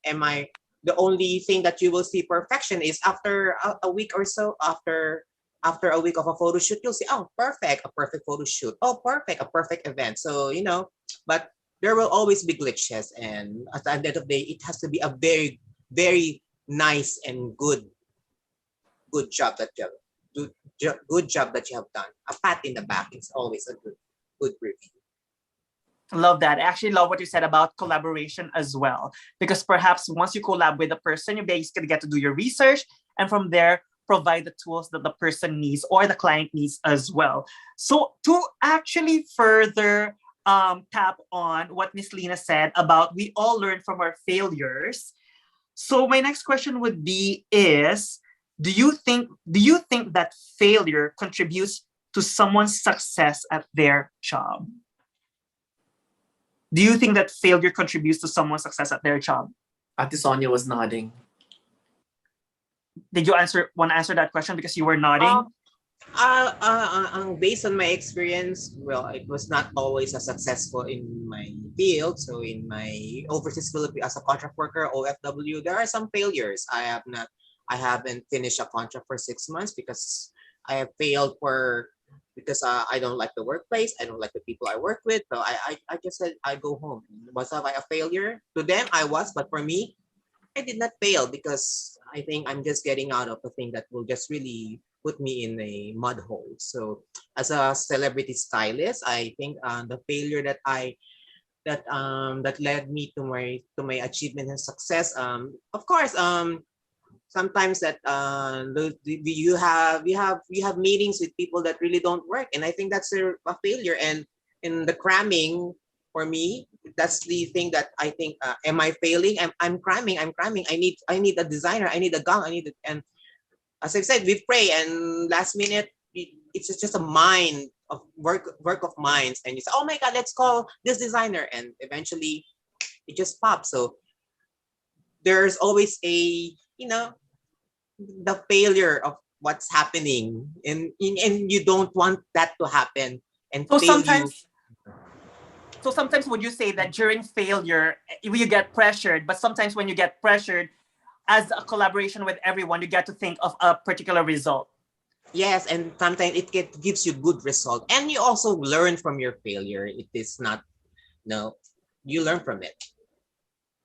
am I the only thing that you will see perfection is after a week or so, after a week of a photo shoot, you'll see, oh, perfect, a perfect photo shoot, oh, perfect, a perfect event. So but there will always be glitches, and at the end of the day, it has to be a very, very nice and good job that you have, good job that you have done. A pat in the back is always a good review.
Love that. I actually love what you said about collaboration as well, because perhaps once you collab with a person, you basically get to do your research, and from there provide the tools that the person needs or the client needs as well. So to actually further tap on what Miss Lena said about we all learn from our failures. So my next question would be is, do you think that failure contributes to someone's success at their job? Do you think that failure contributes to someone's success at their job?
Ate Sonia was nodding.
Did you want to answer that question because you were nodding?
Based on my experience, well, it was not always as successful in my field. So in my overseas Philippines as a contract worker, OFW, there are some failures. I haven't finished a contract for 6 months because I have failed because I don't like the workplace. I don't like the people I work with. So I just said I go home. Was I a failure? To them, I was, but for me, I did not fail because I think I'm just getting out of a thing that will just really put me in a mud hole. So as a celebrity stylist, I think the failure that led me to my achievement and success. Of course, sometimes that you have meetings with people that really don't work, and I think that's a failure. And in the cramming, for me, that's the thing that I think, am I failing? I'm cramming. I need a designer. I need a gown. And as I said, we pray, and last minute it's just a mind of work of minds, and you say, oh my God, let's call this designer, and eventually it just pops. So there's always the failure of what's happening, and you don't want that to happen and
So
fail you.
sometimes would you say that during failure you get pressured, but sometimes when you get pressured as a collaboration with everyone, you get to think of a particular result?
Yes, and sometimes it gives you good result, and you also learn from your failure. It is not you learn from it.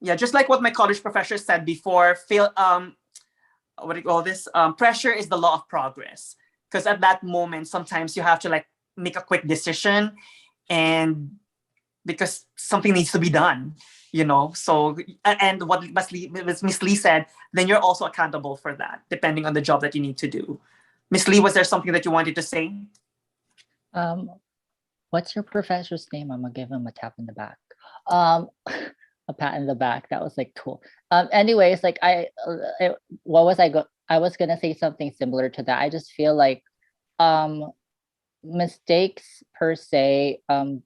Yeah, just like what my college professor said before, what do you call this? Pressure is the law of progress. Because at that moment, sometimes you have to make a quick decision, and because something needs to be done, So, and what Miss Lee said, then you're also accountable for that, depending on the job that you need to do. Miss Lee, was there something that you wanted to say?
What's your professor's name? I'm gonna give him a tap in the back. A pat in the back. That was cool. Anyways, what was I was gonna say something similar to that. I just feel like mistakes per se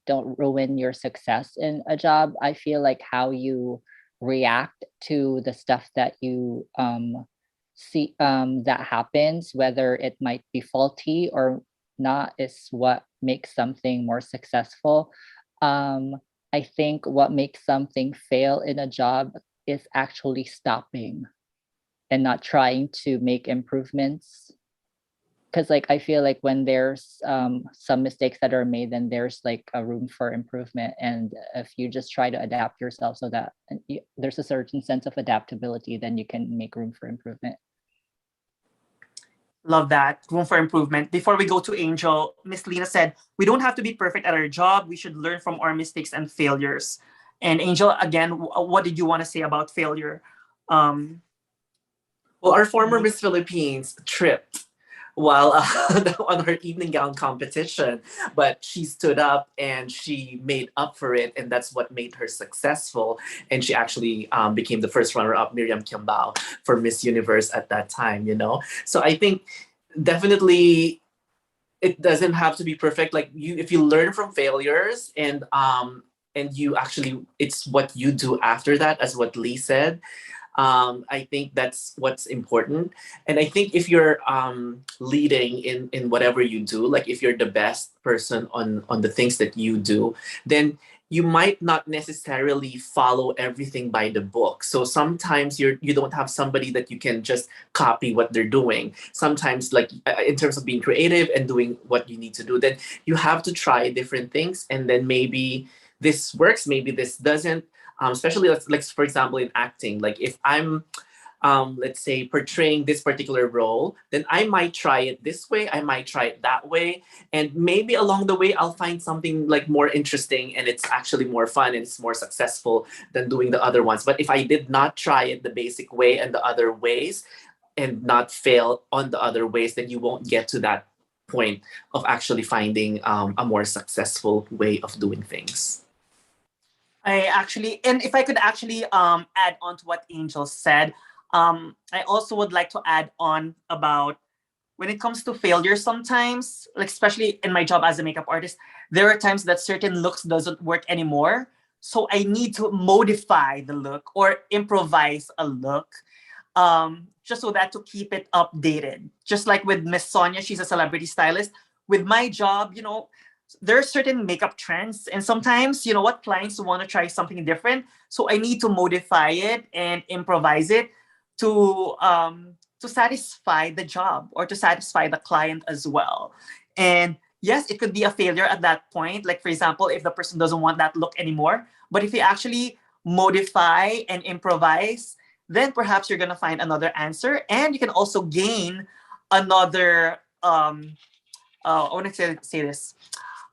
don't ruin your success in a job. I feel like how you react to the stuff that you see that happens, whether it might be faulty or not, is what makes something more successful. I think what makes something fail in a job is actually stopping and not trying to make improvements. Because I feel like when there's some mistakes that are made, then there's a room for improvement. And if you just try to adapt yourself so that there's a certain sense of adaptability, then you can make room for improvement.
Love that. Room for improvement. Before we go to Angel, Miss Lena said, we don't have to be perfect at our job. We should learn from our mistakes and failures. And Angel, again, what did you want to say about failure?
Well, our former Miss Philippines tripped while on her evening gown competition, but she stood up and she made up for it, and that's what made her successful. And she actually became the first runner-up, Miriam Kimbao, for Miss Universe at that time. So I think definitely it doesn't have to be perfect. Like if you learn from failures and you actually it's what you do after that, as what Lee said. I think that's what's important. And I think if you're leading in whatever you do, like if you're the best person on the things that you do, then you might not necessarily follow everything by the book. So sometimes you don't have somebody that you can just copy what they're doing. Sometimes, like in terms of being creative and doing what you need to do, then you have to try different things, and then maybe this works, maybe this doesn't. Especially like for example in acting, like if I'm let's say portraying this particular role, then I might try it this way, I might try it that way, and maybe along the way I'll find something like more interesting and it's actually more fun and it's more successful than doing the other ones. But if I did not try it the basic way and the other ways and not fail on the other ways, then you won't get to that point of actually finding a more successful way of doing things.
And if I could actually add on to what Angel said, I also would like to add on about when it comes to failure sometimes, like especially in my job as a makeup artist, there are times that certain looks doesn't work anymore. So I need to modify the look or improvise a look, just so that to keep it updated. Just like with Miss Sonia, she's a celebrity stylist. With my job, there are certain makeup trends, and sometimes what clients want to try something different, so I need to modify it and improvise it to satisfy the job or to satisfy the client as well. And yes, it could be a failure at that point, like for example if the person doesn't want that look anymore, but if you actually modify and improvise, then perhaps you're going to find another answer, and you can also gain another I want to say this,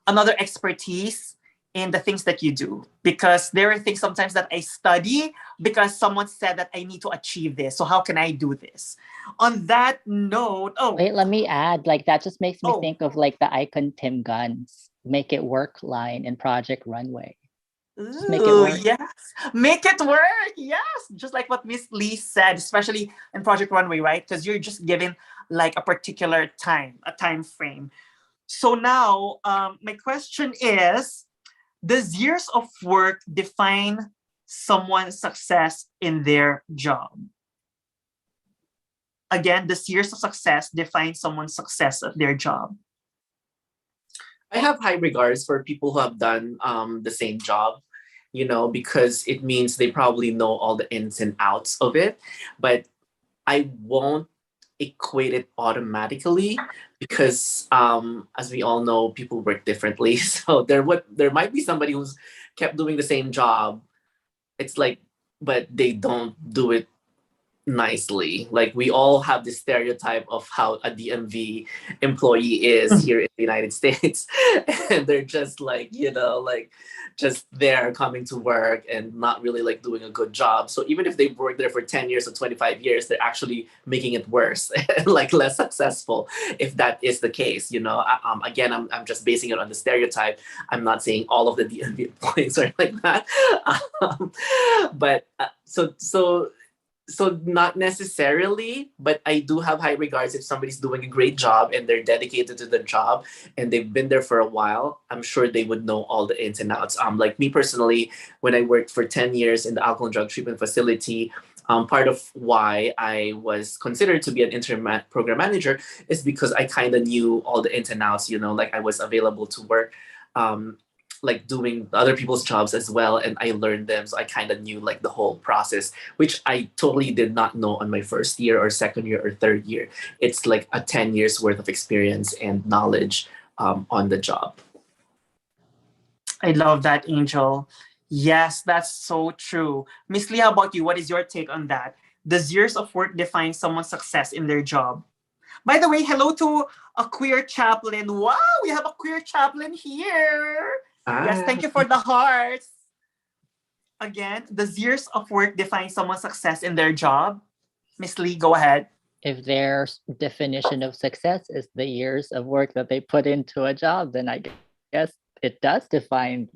another expertise in the things that you do, because there are things sometimes that I study because someone said that I need to achieve this, so how can I do this? On that note,
Wait, let me add, like that just makes me
Oh.
think of like the icon Tim Gunn's "Make It Work" line in Project Runway. Just make it
Ooh,
work.
yes, make it work. Yes, just like what Miss Lee said, especially in Project Runway, right? Because you're just given like a particular time, a time frame. So now, my question is, does years of work define someone's success in their job? Again, does years of success define someone's success at their job?
I have high regards for people who have done the same job, because it means they probably know all the ins and outs of it. But I won't equate it automatically because, as we all know, people work differently. So there might be somebody who's kept doing the same job. It's like, but they don't do it nicely. Like we all have this stereotype of how a DMV employee is here in the United States. And they're just like, like just there coming to work and not really like doing a good job. So even if they've worked there for 10 years or 25 years, they're actually making it worse and like less successful if that is the case. Again, I'm just basing it on the stereotype. I'm not saying all of the DMV employees are like that. But so not necessarily, but I do have high regards if somebody's doing a great job and they're dedicated to the job and they've been there for a while. I'm sure they would know all the ins and outs. Like me personally, when I worked for 10 years in the alcohol and drug treatment facility, part of why I was considered to be an interim program manager is because I kind of knew all the ins and outs, like I was available to work like doing other people's jobs as well, and I learned them, so I kind of knew like the whole process, which I totally did not know on my first year or second year or third year. It's like a 10 years worth of experience and knowledge on the job.
I love that, Angel. Yes, that's so true. Miss Lee, how about you? What is your take on that? Does years of work define someone's success in their job? By the way, hello to a queer chaplain. Wow, we have a queer chaplain here. Yes, thank you for the hearts. Again, does years of work define someone's success in their job? Miss Lee, go ahead.
if their definition of success is the years of work that they put into a job, then I guess it does define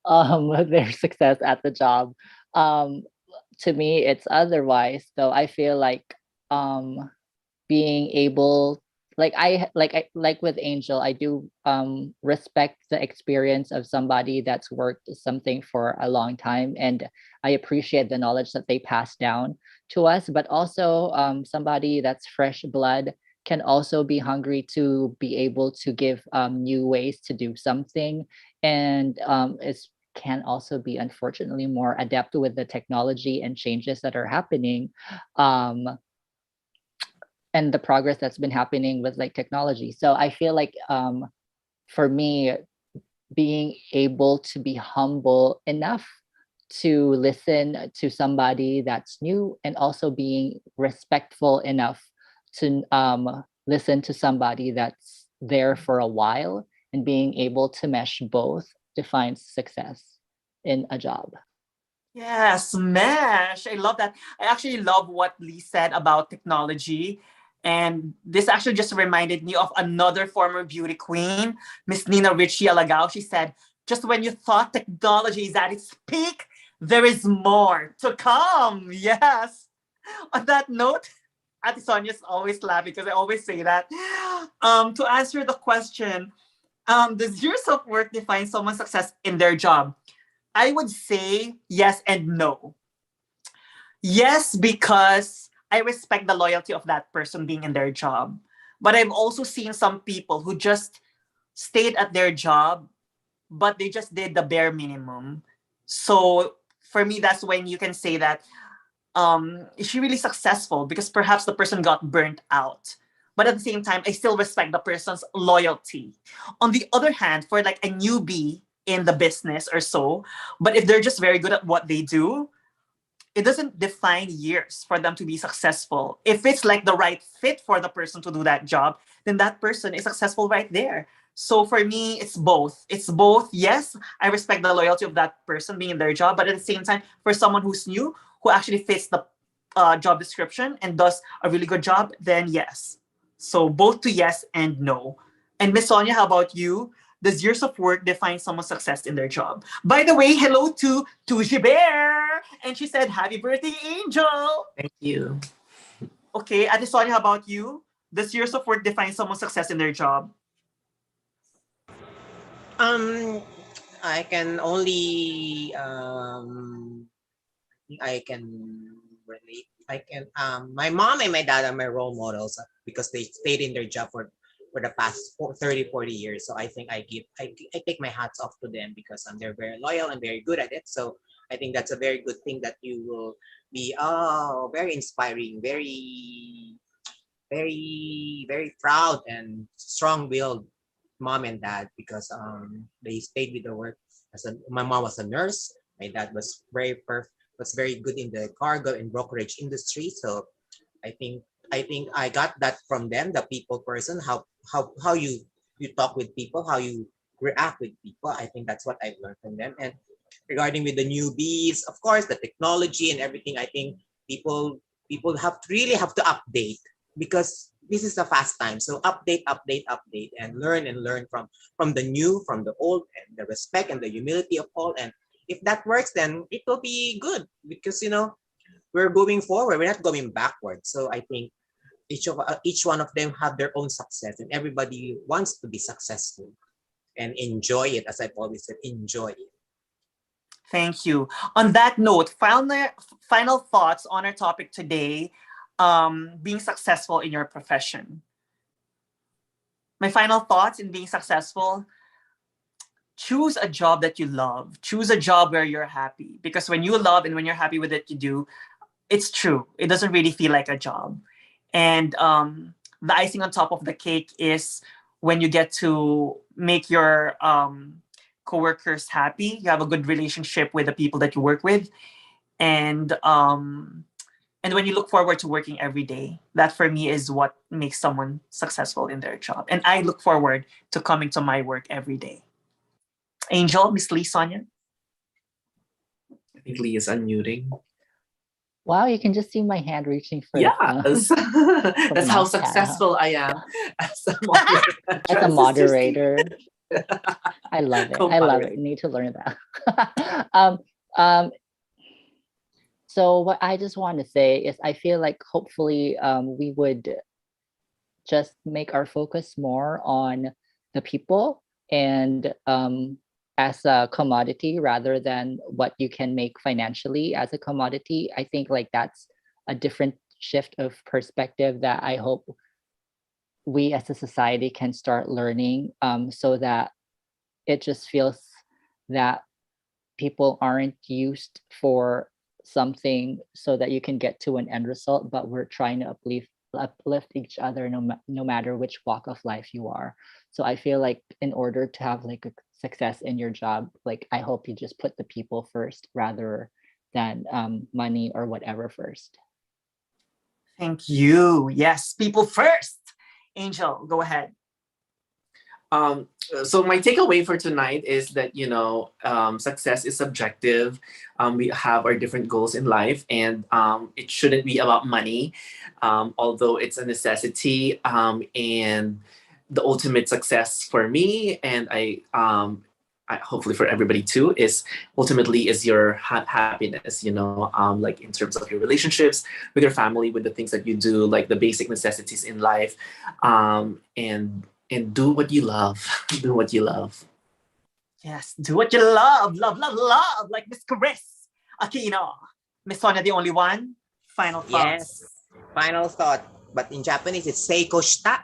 their success at the job. Um, to me, it's otherwise. Though I feel like being able, like with Angel, I do respect the experience of somebody that's worked something for a long time, and I appreciate the knowledge that they pass down to us. But also, somebody that's fresh blood can also be hungry to be able to give new ways to do something, and it's can also be unfortunately more adept with the technology and changes that are happening, um, and the progress that's been happening with like technology. So I feel like for me, being able to be humble enough to listen to somebody that's new, and also being respectful enough to listen to somebody that's there for a while, and being able to mesh both defines success in a job.
Yeah, smash. I love that. I actually love what Lee said about technology. And this actually just reminded me of another former beauty queen, Miss Nina Ricci Alagao. She said, just when you thought technology is at its peak, there is more to come. Yes. On that note, Ate Sonia's always laughing because I always say that. To answer the question, does years of work define someone's success in their job? I would say yes and no. Yes, because I respect the loyalty of that person being in their job. But I've also seen some people who just stayed at their job, but they just did the bare minimum. So for me, that's when you can say that, is she really successful? Because perhaps the person got burnt out. But at the same time, I still respect the person's loyalty. On the other hand, for like a newbie in the business or so, but if they're just very good at what they do, it doesn't define years for them to be successful. If it's like the right fit for the person to do that job, then that person is successful right there. So for me, it's both. It's both. Yes, I respect the loyalty of that person being in their job, but at the same time, for someone who's new, who actually fits the job description and does a really good job, then yes. So both to yes and no. And Miss Sonia, how about you? Does years of work define someone's success in their job? By the way, hello to Bear, and she said, "Happy birthday, Angel."
Thank you.
Okay, Ate Sonia, how about you? Does years of work define someone's success in their job?
Um, I can only I can relate. I can my mom and my dad are my role models because they stayed in their job for the past 30, 40 years. So I think I take my hats off to them because they're very loyal and very good at it. So I think that's a very good thing that you will be very inspiring, very proud and strong-willed mom and dad because they stayed with the work. My mom was a nurse. My dad was was very good in the cargo and brokerage industry. So I think I got that from them, the people person, how you talk with people, how you react with people. I think that's what I've learned from them. And regarding with the newbies, of course, the technology and everything, I think people really have to update because this is the fast time. So update, and learn from the new, from the old, and the respect and the humility of all. And if that works, then it will be good because we're going forward. We're not going backwards. So I think each one of them have their own success, and everybody wants to be successful and enjoy it. As I've always said, enjoy it.
Thank you. On that note, final thoughts on our topic today, being successful in your profession. My final thoughts in being successful: choose a job that you love. Choose a job where you're happy. Because when you love and when you're happy with what you do, it's true. It doesn't really feel like a job. And the icing on top of the cake is when you get to make your coworkers happy. You have a good relationship with the people that you work with, and when you look forward to working every day. That for me is what makes someone successful in their job. And I look forward to coming to my work every day. Angel, Miss Lee, Sonia.
I think Lee is unmuting.
Wow, you can just see my hand reaching for
Yes.
for the
That's how
mouse pad, huh?
successful I am as a moderator at
As a
Transistors TV.
moderator. I love it. I love it.
Co-moderator.
Need to learn that. Um, so what I just want to say is I feel like hopefully we would just make our focus more on the people and as a commodity rather than what you can make financially as a commodity. I think like that's a different shift of perspective that I hope we as a society can start learning, so that it just feels that people aren't used for something so that you can get to an end result, but we're trying to uplift each other no matter which walk of life you are. So I feel like in order to have like a success in your job, like I hope you just put the people first rather than money or whatever first.
Thank you. Yes, people first. Angel, go ahead.
So my takeaway for tonight is that success is subjective. We have our different goals in life, and it shouldn't be about money, although it's a necessity. And the ultimate success for me, and hopefully for everybody too, is ultimately is your happiness. Like in terms of your relationships with your family, with the things that you do, like the basic necessities in life, and do what you love. Do what you love.
Yes, do what you love. Love, love, love. Like Miss Chris Aquino. Miss Sonia, the only one. Final thoughts.
Yes. Final thought. But in Japanese, it's seikoshita.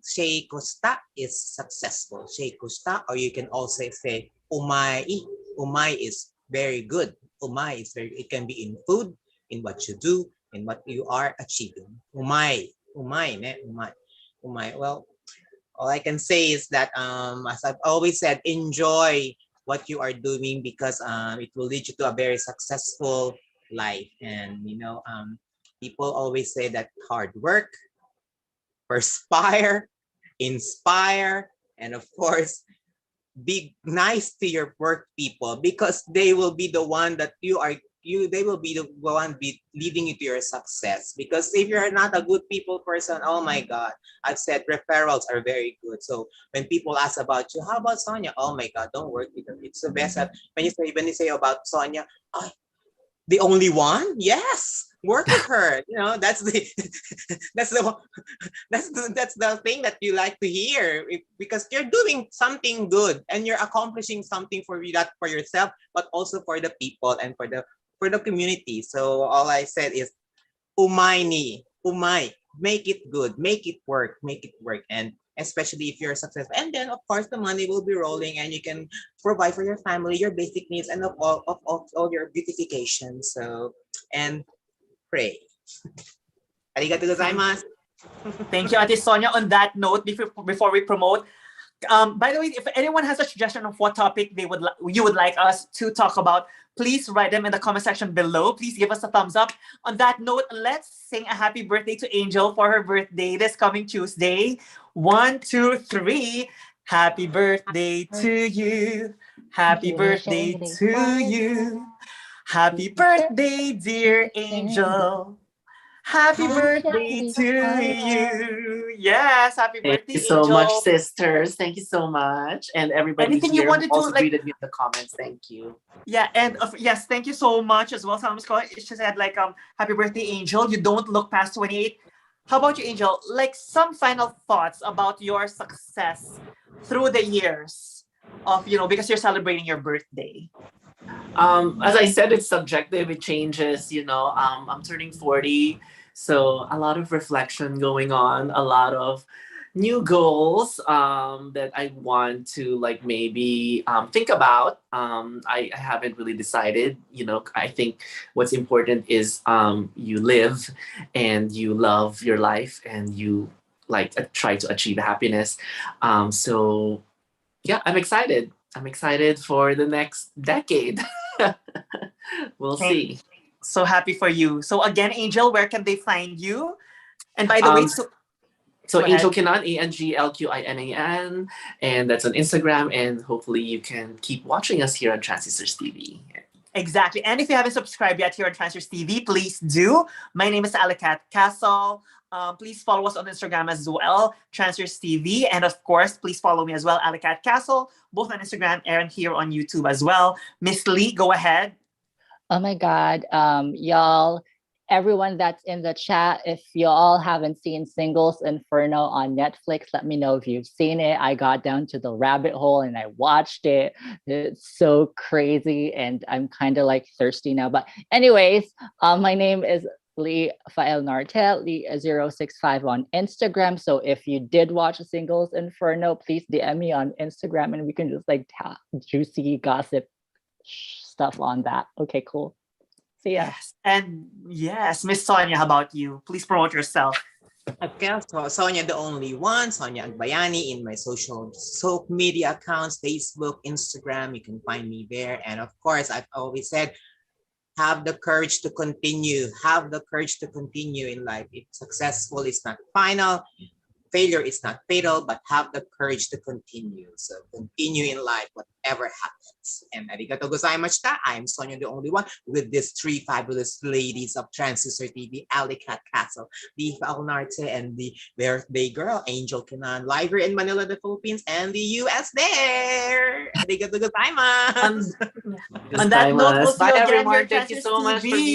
Seikoshita is successful. Seikoshita, or you can also say umai. Umai is very good. Umai is very. It can be in food, in what you do, in what you are achieving. Umai. Umai, ne? Umai. Umai. Well, all I can say is that, as I've always said, enjoy what you are doing because it will lead you to a very successful life. And people always say that hard work, perspire, inspire, and of course, be nice to your work people because they will be the one that they will be the one leading you to your success. Because if you're not a good people person, oh my god, I've said referrals are very good. So when people ask about you, how about Sonia? Oh my god, don't work with her, it's the best. When you say about Sonia, oh, the only one? Yes, work with her. That's the that's the that's the thing that you like to hear because you're doing something good and you're accomplishing something for yourself, but also for the people and for the community. So all I said is umay ni, umay, make it good, make it work, and especially if you're successful. And then of course the money will be rolling and you can provide for your family your basic needs and of all your beautification. So and pray. Arigatou gozaimasu.
Thank you, Ate Sonia. On that note, before we promote, by the way, if anyone has a suggestion of what topic you would like us to talk about, please write them in the comment section below. Please give us a thumbs up. On that note, let's sing a happy birthday to Angel for her birthday this coming Tuesday. 1, 2, 3. Happy birthday to you. Happy birthday to you. Happy birthday, dear Angel. Happy birthday to you. Yes, happy
Thank
birthday,
you so
Angel.
much, sisters. Thank you so much, and everybody
Anything you
here
wanted
who
to,
also
like-
greeted me in the comments. Thank you.
Yeah, and yes, thank you so much as well, Salma. She said like happy birthday, Angel. You don't look past 28. How about you, Angel? Like some final thoughts about your success through the years of, because you're celebrating your birthday.
As I said, it's subjective. It changes. I'm turning 40, so a lot of reflection going on. A lot of new goals that I want to like maybe think about. I haven't really decided. I think what's important is you live and you love your life and you like try to achieve happiness. So yeah, I'm excited. I'm excited for the next decade. We'll see.
So happy for you. So again, Angel, where can they find you? And by the way,
So
go
Angel
ahead.
Qinan, ANGLQINAN, and that's on Instagram. And hopefully you can keep watching us here on Transistors TV.
Exactly. And if you haven't subscribed yet here on Transfers TV, please do. My name is AllyCat Castle. Please follow us on Instagram as well, Transfers TV. And of course, please follow me as well, AllyCat Castle, both on Instagram and here on YouTube as well. Miss Lee, go ahead.
Oh my God, y'all, everyone that's in the chat, if y'all haven't seen Singles Inferno on Netflix, let me know if you've seen it. I got down to the rabbit hole and I watched it. It's so crazy and I'm kind of like thirsty now. But anyways, my name is Lee Faelnar, Lee065 on Instagram. So if you did watch Singles Inferno, please DM me on Instagram and we can just like juicy gossip stuff on that. Okay, cool. See ya.
Yes. And yes, Miss Sonia, how about you? Please promote yourself.
Okay, so Sonia the only one, Sonia Agbayani in my social media accounts, Facebook, Instagram. You can find me there. And of course, I've always said, have the courage to continue. Have the courage to continue in life. If successful is not final, failure is not fatal, but have the courage to continue. So continue in life, whatever happens. And arigato gozaimashita. I'm Sonia the only one with these three fabulous ladies of Transistor TV, AllyCat Castle, the Faelnar, and the birthday girl, Angel Qinan, live here in Manila, the Philippines, and the US there. Arigato gozaimasu.
On that note, we'll see
Bye,
you again
everyone.
here at
Thank you
Transfers
so much for
TV.